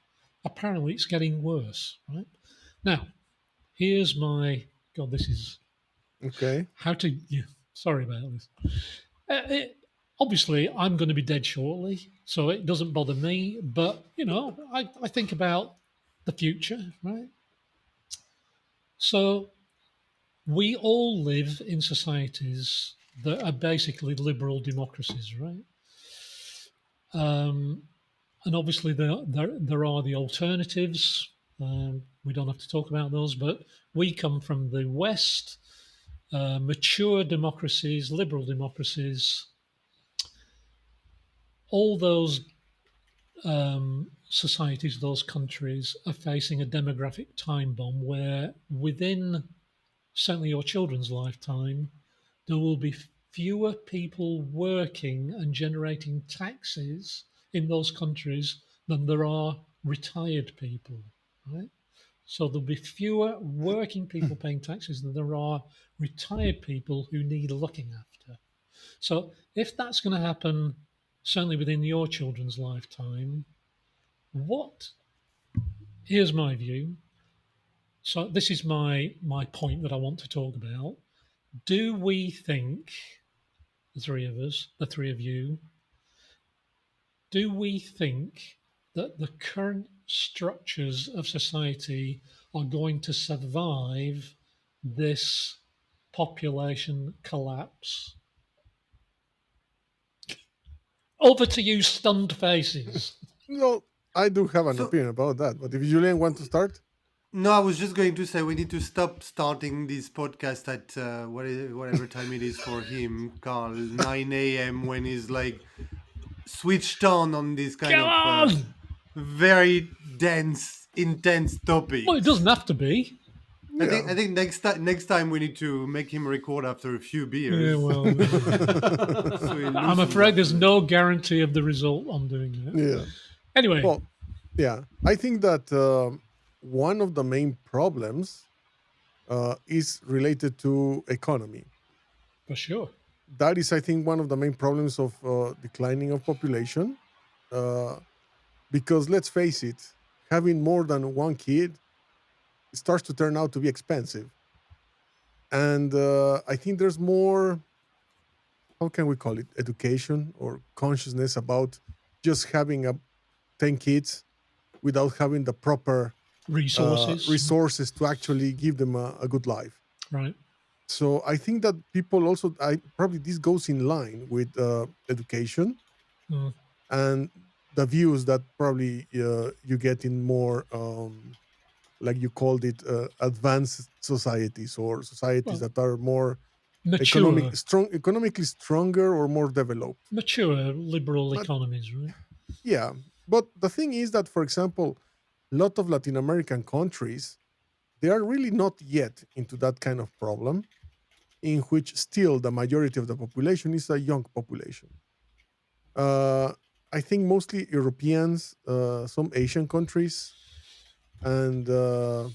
Apparently, it's getting worse. Right now, here's my God. This is Okay. how to. Yeah, sorry about this. Obviously, I'm going to be dead shortly, so it doesn't bother me. But I think about the future, right? So we all live in societies that are basically liberal democracies, right? And obviously, there are the alternatives. We don't have to talk about those, but we come from the West, mature democracies, liberal democracies. All those societies, those countries are facing a demographic time bomb where within certainly your children's lifetime, there will be fewer people working and generating taxes in those countries than there are retired people, right? So there'll be fewer working people paying taxes than there are retired people who need looking after. So if that's going to happen, certainly within your children's lifetime, what here's my view. So this is my point that I want to talk about. Do we think, the three of us, the three of you, do we think that the current structures of society are going to survive this population collapse? Over to you, stunned faces. No. I do have an So opinion about that, but if Julien want to start, no, I was just going to say we need to stop starting this podcast at whatever time it is for him, Carl, 9 a.m. when he's like switched on this kind Come of on! very dense, intense Well, it topics. doesn't have to be. yeah. I think next time we need to make him record after a few beers. Yeah, well, So he I'm loosens afraid up a there's little. no guarantee of the result on doing that. Yeah. Anyway, Well, yeah. I think that one of the main problems is related to economy. for sure. That is, I think, one of the main problems of declining of population. Uh, because let's face it, having more than one kid starts to turn out to be expensive. And I think there's more, how can we call it, education or consciousness about just having 10 kids without having the proper Resources, resources to actually give them a good life. right? So I think that people also, probably this goes in line with education Mm. and the views that probably you get in more, like you called it, advanced societies or societies Well, that are more mature, economically stronger or more developed. mature liberal But economies, right? yeah, but the thing is that, for example, a lot of Latin American countries, they are really not yet into that kind of problem, in which still the majority of the population is a young population. Uh, I think mostly Europeans, some Asian countries, and are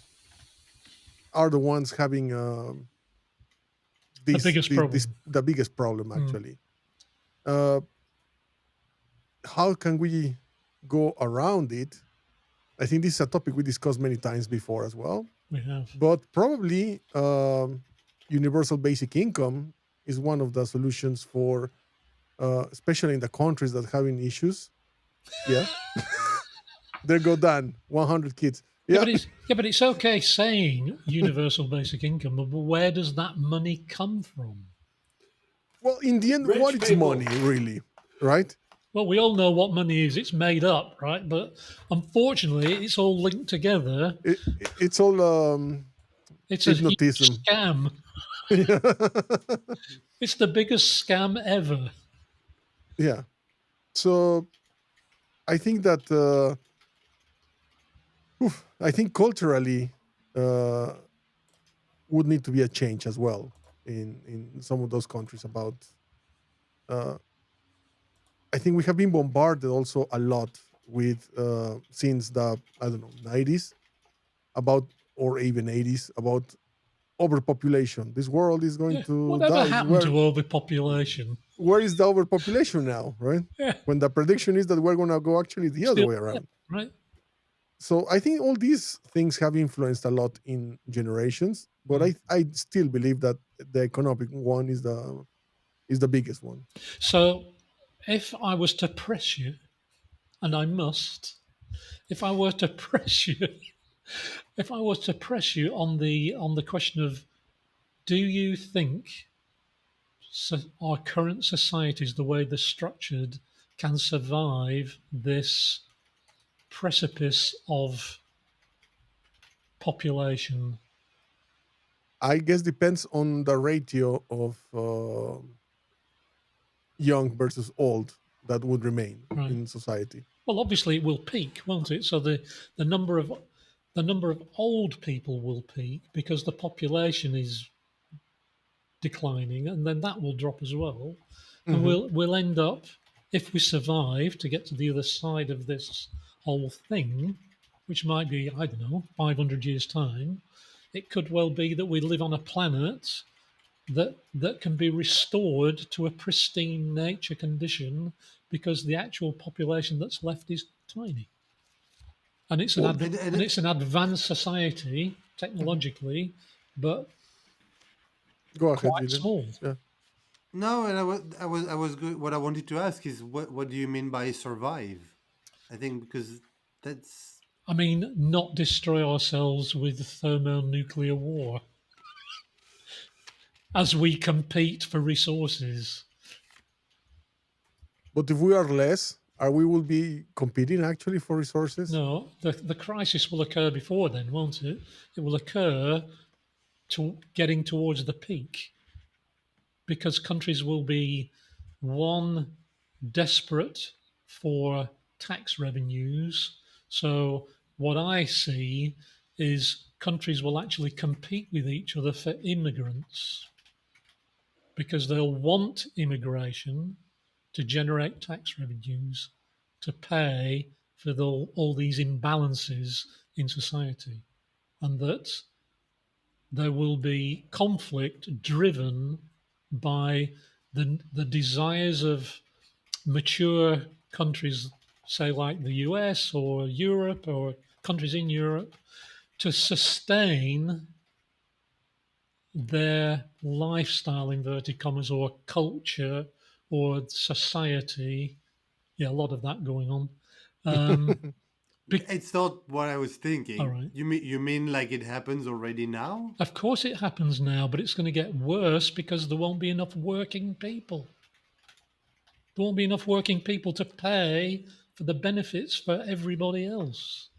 the ones having The biggest this problem. the biggest problem Mm, actually. Uh, how can we go around it? I think this is a topic we discussed many times before as well. we have. But probably universal basic income is one of the solutions for, especially in the countries that having issues. Yeah, there go Dan, 100 kids. Yeah. But it's okay saying universal basic income, but where does that money come from? Well, in the end, what Rich is people. money really, right? Well, we all know what money is. It's made up, right? But unfortunately, it's all linked together. It's all It's a huge hypnotism. scam. It's the biggest scam ever. Yeah. So I think that I think culturally uh, would need to be a change as well in some of those countries about. Uh, I think we have been bombarded also a lot with since the, I don't know, 90s about, or even 80s, about overpopulation. This world is going Yeah. to Whatever die. happened to overpopulation? Where is the overpopulation now, right? Yeah. When the prediction is that we're going to go actually the other Still, way around. right? So I think all these things have influenced a lot in generations, but I still believe that the economic one is the biggest one. So, if I was to press you, and I must, if I were to press you, if I was to press you on the question of, do you think our current societies, the way they're structured, can survive this precipice of population? I guess depends on the ratio of young versus old that would remain Right. in society. Well, obviously it will peak, won't it? So the number of the number of old people will peak because the population is declining, and then that will drop as well. And Mhm. we'll end up, if we survive to get to the other side of this whole thing, which might be, I don't know, 500 years time, it could well be that we live on a planet that can be restored to a pristine nature condition because the actual population that's left is tiny. And it's Well, and it's an advanced society mhm. technologically, but Go ahead, quite Julian. small. Yeah. No, and I was good. What I wanted to ask is what do you mean by survive? I think because that's I mean, not destroy ourselves with thermonuclear war as we compete for resources. But if we are less, Are we will be competing actually for resources? No, the crisis will occur before then, won't it? It will occur to getting towards the peak because countries will be one desperate for tax revenues. So what I see is countries will actually compete with each other for immigrants because they'll want immigration to generate tax revenues to pay for all these imbalances in society, and that there will be conflict driven by the desires of mature countries, say like the US or Europe or countries in Europe, to sustain their lifestyle, inverted commas, or culture or society. Yeah, a lot of that going on. It's not what I was All thinking. right. You mean like it happens already now? Of course, it happens now, but it's going to get worse because there won't be enough working people. There won't be enough working people to pay for the benefits for everybody else.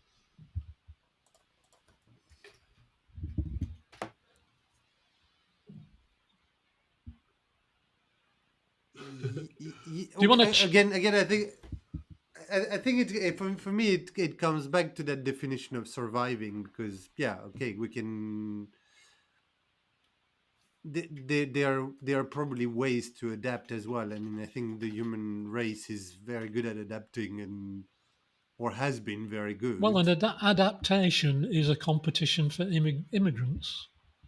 Do you want to? Again, I think for me it comes back to that definition of surviving, because yeah, okay, we can. There are probably ways to adapt as well. I mean, I think the human race is very good at adapting, and or has been very Well, good. an adaptation is a competition for immigrants.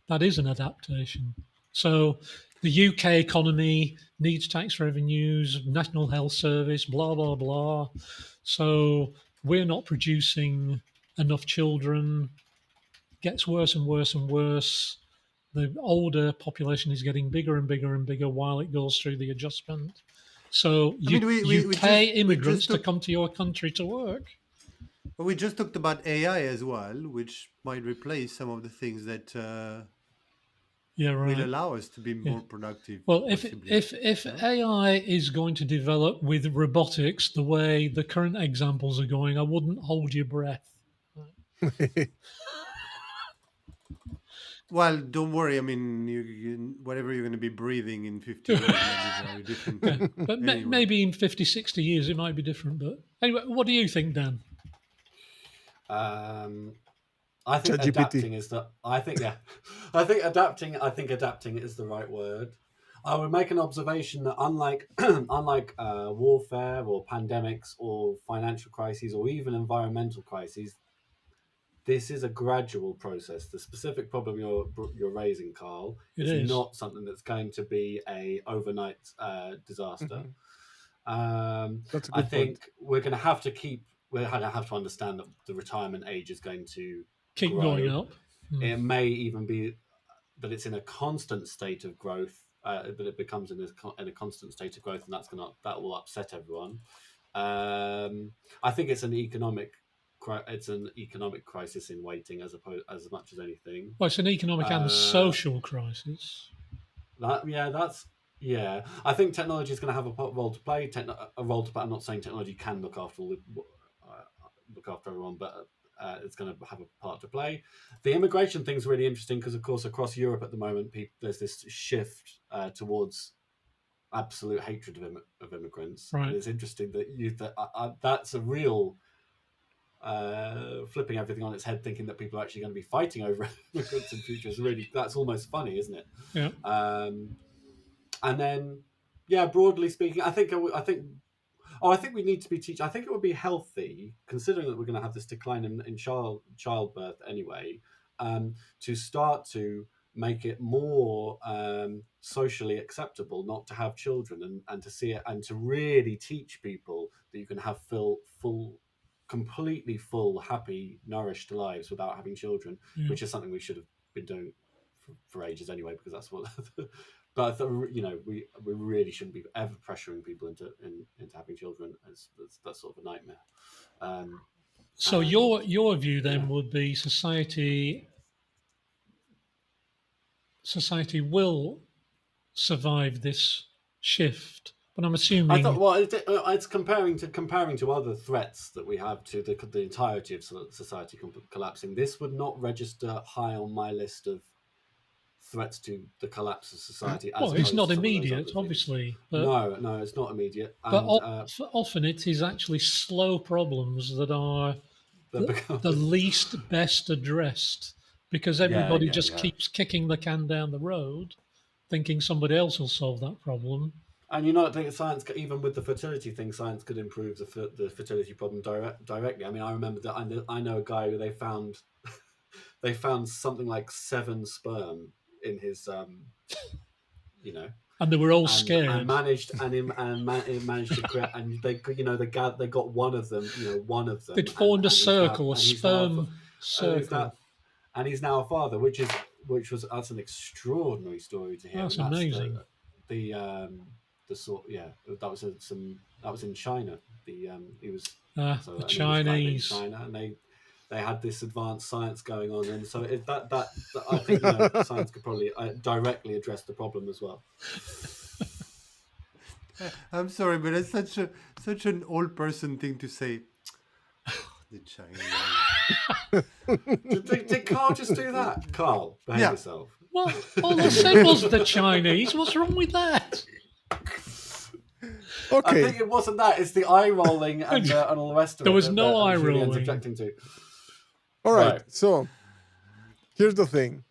That is an adaptation. So the UK economy needs tax revenues, National Health Service, blah, blah, blah. So we're not producing enough children, gets worse and worse and worse. The older population is getting bigger and bigger and bigger while it goes through the adjustment. So I mean, you pay we just immigrants to took come to your country to work. we just talked about AI as well, which might replace some of the things that Yeah, will right. allow us to be Yeah. more productive, Well, possibly. if No? AI is going to develop with robotics the way the current examples are going, I wouldn't hold your breath. Well, don't worry. I mean, whatever you're going to be breathing in 50 years might be very different. Yeah, but Anyway, maybe in 50, 60 years it might be different. But anyway, what do you think, Dan? I think ChatGPT. adapting is the. I think yeah, I think adapting. I think adapting is the right word. I would make an observation that unlike unlike warfare or pandemics or financial crises or even environmental crises, this is a gradual process. The specific problem you're raising, Carl, It is is. not something that's going to be a overnight disaster. Mhm. Um, That's a I good point. think we're going to have to understand that the retirement age is going to Keep going grow. up. It may even be that it's in a constant state of growth, but it becomes in a constant state of growth, and that will upset everyone. I think it's an economic crisis in waiting as much as anything. Well, it's an economic and Uh, social crisis. yeah. I think technology is going to have a role to play. A role to play. I'm not saying technology can look after everyone, but it's going to have a part to play. The immigration thing is really interesting because, of course, across Europe at the moment, there's this shift towards absolute hatred of immigrants, and Right. it's interesting that's a real flipping everything on its head, thinking that people are actually going to be fighting over immigrants in future is really that's almost funny, isn't it? Yeah. And then, yeah, broadly speaking, I think we need to be teaching. I think it would be healthy, considering that we're going to have this decline in childbirth anyway, to start to make it more socially acceptable not to have children, and to see it, and to really teach people that you can have completely full, happy, nourished lives without having children, Yeah. which is something we should have been doing for ages anyway, because that's what. But we really shouldn't be ever pressuring people into having children. That's sort of a nightmare. So And your view then yeah, would be society will survive this shift But I'm I assuming thought, well, it's comparing to other threats that we have to the entirety of society collapsing. This would not register high on my list of threats to the collapse of society as well, it's opposed not to some of those immediate, other things. obviously, but No, it's not immediate, but and often it is actually slow problems that are the least best addressed because everybody just yeah. keeps kicking the can down the road, thinking somebody else will solve that problem. And you know, I think science, even with the fertility thing, science could improve the fertility problem directly. I mean, I remember that I know a guy who they found something like 7 sperm in his And they were all and scared. managed it managed to create, and they got one of them, They'd formed a and he's now, circle, a and he's now sperm circle. and he's now a father, that's an extraordinary story to hear. That's And that's amazing. the sort, yeah, that was in China. He was The so and he was Chinese. in China, and they had this advanced science going on, and so that I think science could probably directly address the problem as well. I'm sorry, but it's such an old person thing to say. The Chinese. Did Carl just do that? Carl, behave yourself. Well, all I said was the Chinese. What's wrong with that? Okay. I think it wasn't that. It's the eye rolling and all the rest of it. There was no eye Julien's rolling. objecting to. All right. So here's the thing.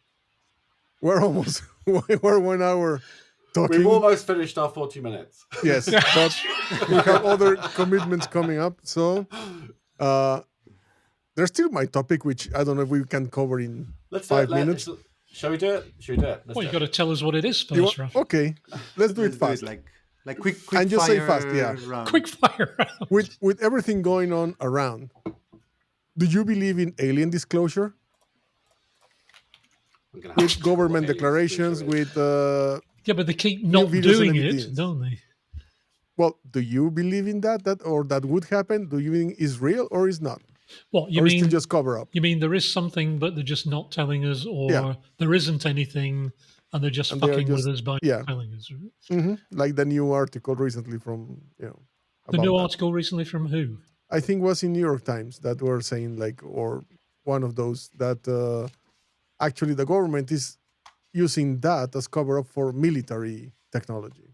We're 1 hour talking. We've almost finished our 40 minutes. Yes, but we have other commitments coming up. So there's still my topic, which I don't know if we can cover in Let's 5 minutes. Shall we do it? Well, you've got to tell us what it is first, Raph. Okay, let's do it fast. Like quick And just say fire fast, yeah. round. Quick fire round. With everything going on around, do you believe in alien disclosure? With government declarations, with Yeah, but they keep not videos and doing everything. it, don't they? well, do you believe in that or that would happen? Do you think is real or is not? What you or is mean? still just cover up? You mean there is something, but they're just not telling us, or there isn't anything, and they're just fucking with us by telling us? Like the new article recently from The new article recently from who? I think was in New York Times that were saying or one of those that actually the government is using that as cover up for military technology.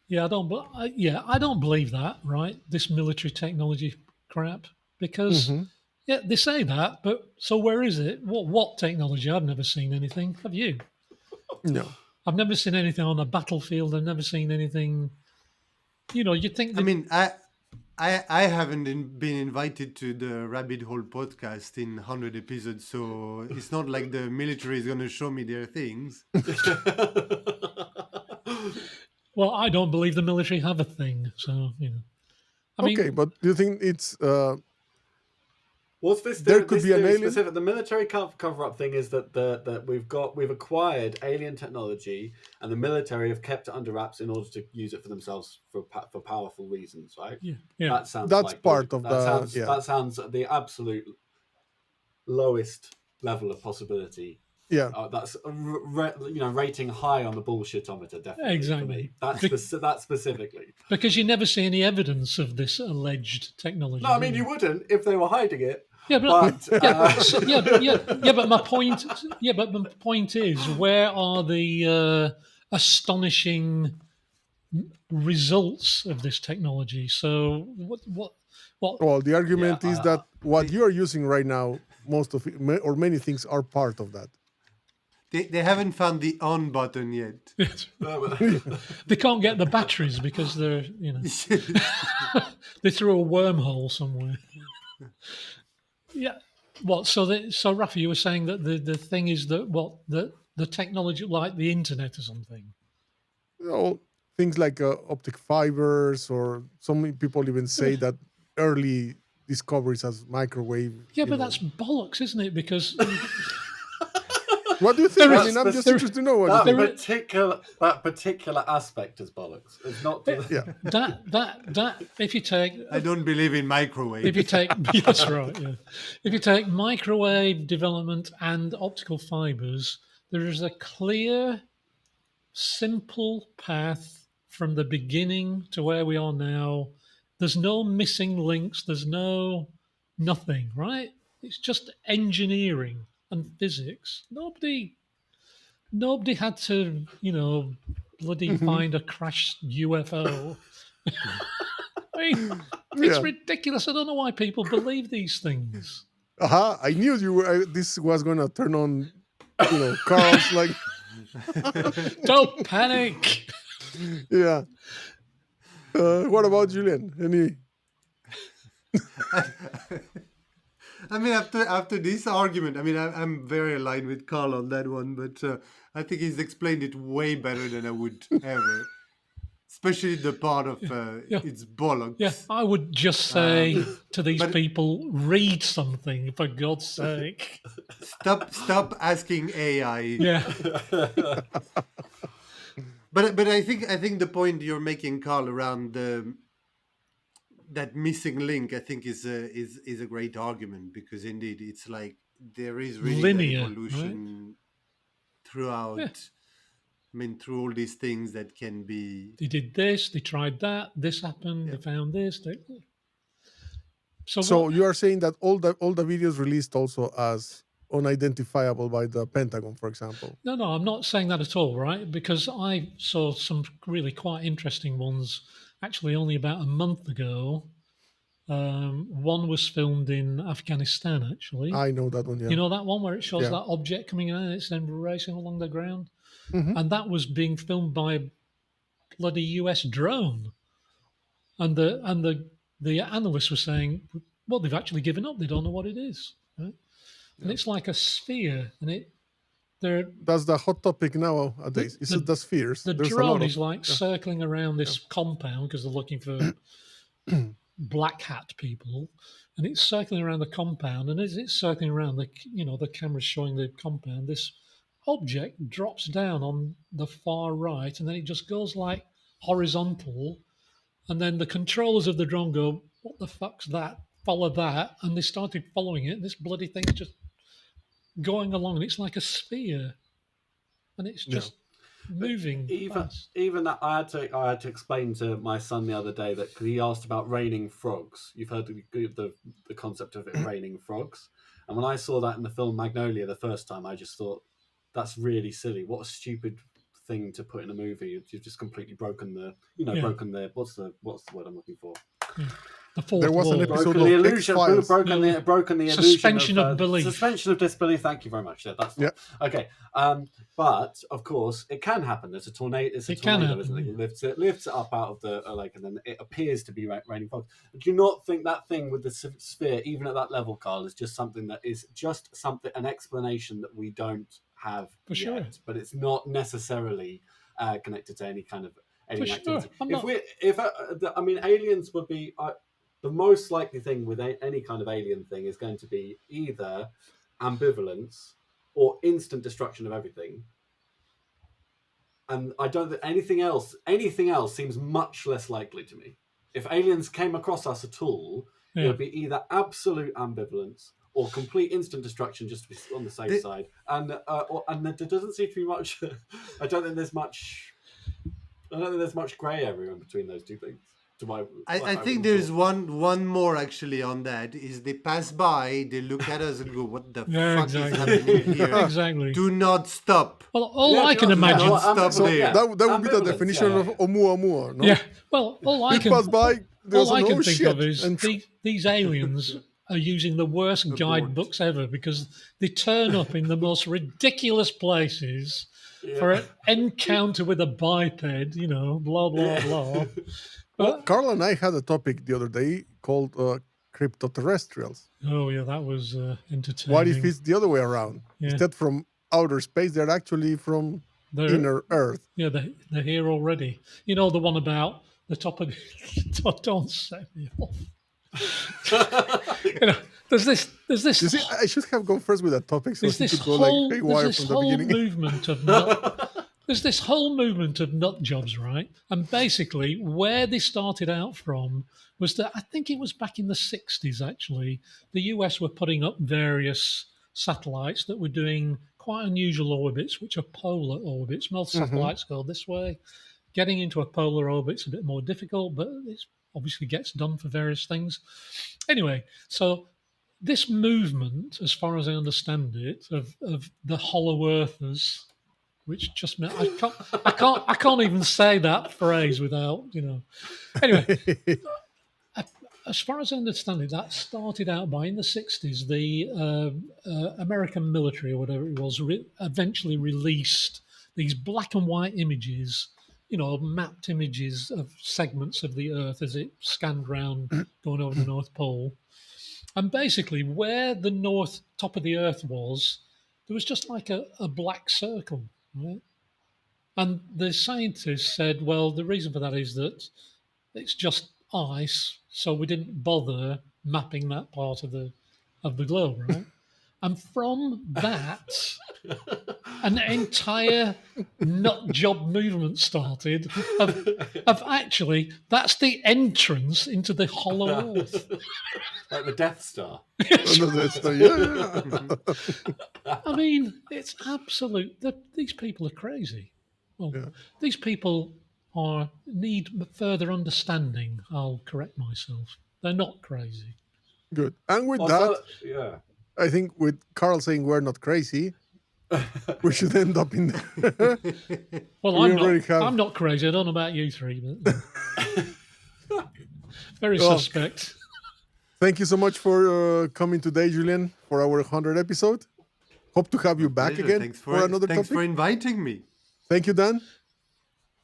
Yeah, I don't believe that. Right, this military technology crap, because they say that, but so where is it? What technology? I've never seen anything. Have you? No, I've never seen anything on a battlefield. I've never seen anything. You think? I mean, I haven't been invited to the Rabbit Hole podcast in 100 episodes, so it's not like the military is going to show me their things. Well, I don't believe the military have a thing, so I mean, but do you think it's? What's this? There could be an alien. Specific. The military cover-up thing is that we've acquired alien technology, and the military have kept it under wraps in order to use it for themselves for powerful reasons, right? Yeah. That's part of that sounds the absolute lowest level of possibility. Yeah, that's rating high on the bullshitometer, definitely. Exactly. That specifically. Because you never see any evidence of this alleged technology. No, I mean you wouldn't if they were hiding it. Yeah, but but my point is, where are the astonishing results of this technology? So what? Well, the argument is that what you are using right now, most of it, or many things are part of that. They haven't found the on button yet. They can't get the batteries because they're they threw a wormhole somewhere. Yeah. What? So Rafa, you were saying that the thing is that the technology, like the internet or something. Things like optic fibers, or some people even say that early discoveries as microwave. Yeah, but that's bollocks, isn't it? Because what do you think? I mean, I'm just interested to know what that particular aspect is bollocks. It's not. That if you take, I don't believe in microwave. If you take, that's right. Yeah. If you take microwave development and optical fibers, there is a clear, simple path from the beginning to where we are now. There's no missing links. There's no nothing, right? It's just engineering and physics. Nobody had to, bloody Mhm. find a crashed UFO. I mean, it's Yeah. ridiculous. I don't know why people believe these things. I knew this was gonna turn on, Carl's like, Don't panic. yeah. What about Julien? Any? I mean, after this argument, I mean, I'm very aligned with Carl on that one, but I think he's explained it way better than I would ever. Especially the part of Yeah. it's bollocks. Yeah, I would just say to these but- people, read something, for God's sake. Stop asking AI. Yeah. But I think the point you're making, Carl, around that missing link, I think is a great argument, because indeed it's like there is really Linear, the evolution throughout. Yeah. I mean, through all these things that can be. They did this, they tried that, this happened, Yeah. they found this. So what, you are saying that all the videos released also as unidentifiable by the Pentagon, for example. No, I'm not saying that at all, right? Because I saw some really quite interesting ones actually only about a month ago. One was filmed in Afghanistan, actually. I know that one, yeah. You know that one where it shows Yeah. that object coming in and it's then racing along the ground? Mhm. And that was being filmed by a bloody US drone. And the analyst was saying, well, they've actually given up. They don't know what it is. Right? And it's like a sphere. And That's the hot topic nowadays. It's the spheres. the There's a drone lot of, is like circling around this compound because they're looking for black hat people, and it's circling around the compound. And as it's circling around, the camera's showing the compound. This object drops down on the far right, and then it just goes like horizontal. And then the controllers of the drone go, "What the fuck's that? Follow that!" And they started following it. And this bloody thing's just going along, and it's like a sphere, and it's just moving fast. Even that, I had to explain to my son the other day that, because he asked about raining frogs. You've heard the concept of it raining frogs, and when I saw that in the film Magnolia the first time, I just thought, that's really silly. What a stupid thing to put in a movie. You've just completely broken broken the what's the word I'm looking for? Yeah. The fourth There was an wall. episode Broken the of illusion. X-Files. Broken the illusion. Suspension of belief. Suspension of disbelief. Thank you very much. Yeah, that's okay. But of course, it can happen. There's a tornado. It's a It can tornado, happen, isn't it? It lifts it up out of the lake, and then it appears to be raining fog. Do you not think that thing with the sphere, even at that level, Carl, is just something that is just something, an explanation that we don't have For yet, sure. but it's not necessarily connected to any kind of alien activity. Sure. I mean, aliens would be. The most likely thing with any kind of alien thing is going to be either ambivalence or instant destruction of everything. And I don't think anything else seems much less likely to me. If aliens came across us at all, it would be either absolute ambivalence or complete instant destruction, just to be on the safe side. And there doesn't seem to be much. I don't think there's much grey area in between those two things. I think there's one more actually on that, is they pass by, they look at us and go, what the fuck is happening here? Exactly. Do not stop. Well, all I can imagine... Stop there. That would be the definition of Oumuamua, no? Yeah. Well, all I can... pass by, all I can think shit. of is these aliens are using the worst guidebooks ever, because they turn up in the most ridiculous places for an encounter with a biped, blah, blah, blah. Well, Carl and I had a topic the other day called cryptoterrestrials. Oh, yeah, that was entertaining. What if it's the other way around? Yeah. Instead from outer space, they're actually from inner Earth. Yeah, they're here already. You know, the one about the top of the... Don't set me off. There's this... You see, I should have gone first with that topic so he could go like haywire from the beginning. Movement of there's this whole movement of nut jobs, right? And basically, where they started out from was that, I think it was back in the 60s, actually, the US were putting up various satellites that were doing quite unusual orbits, which are polar orbits. Most satellites go this way, Getting into a polar orbit's a bit more difficult, but it obviously gets done for various things. Anyway, so this movement, as far as I understand it, of the hollow earthers, which just meant I can't even say that phrase without, Anyway, as far as I understand it, that started out by in the 60s, the American military or whatever it was eventually released these black and white images, mapped images of segments of the Earth as it scanned round going over the North Pole. And basically, where the north top of the Earth was, there was just like a black circle, right? And the scientists said, well, the reason for that is that it's just ice, so we didn't bother mapping that part of the globe, right? And from that, an entire nut job movement started of actually that's the entrance into the hollow earth. Like the Death Star. I mean, it's absolute. These people are crazy. Well, these people need further understanding. I'll correct myself. They're not crazy. Good. And with that, I think with Carl saying we're not crazy, we should end up in there. Well, I'm not crazy. I don't know about you three, but very suspect. Thank you so much for coming today, Julien, for our 100 episode. Hope to have you back again for another topic. Thanks for inviting me. Thank you, Dan.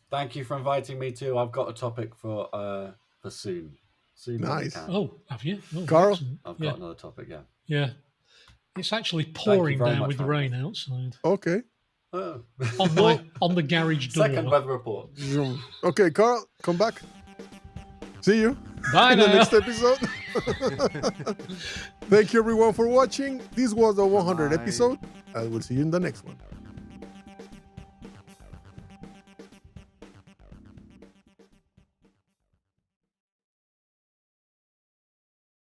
Thank you for inviting me too. I've got a topic for soon. Nice. Oh, have you? Oh, Carl? excellent. I've got another topic, yeah. Yeah. It's actually pouring down with rain outside. Okay. Oh. on the garage door. Second weather report. Okay, Carl, come back. See you Bye in now. the next episode. Thank you everyone for watching. This was the 100 episode. I will see you in the next one.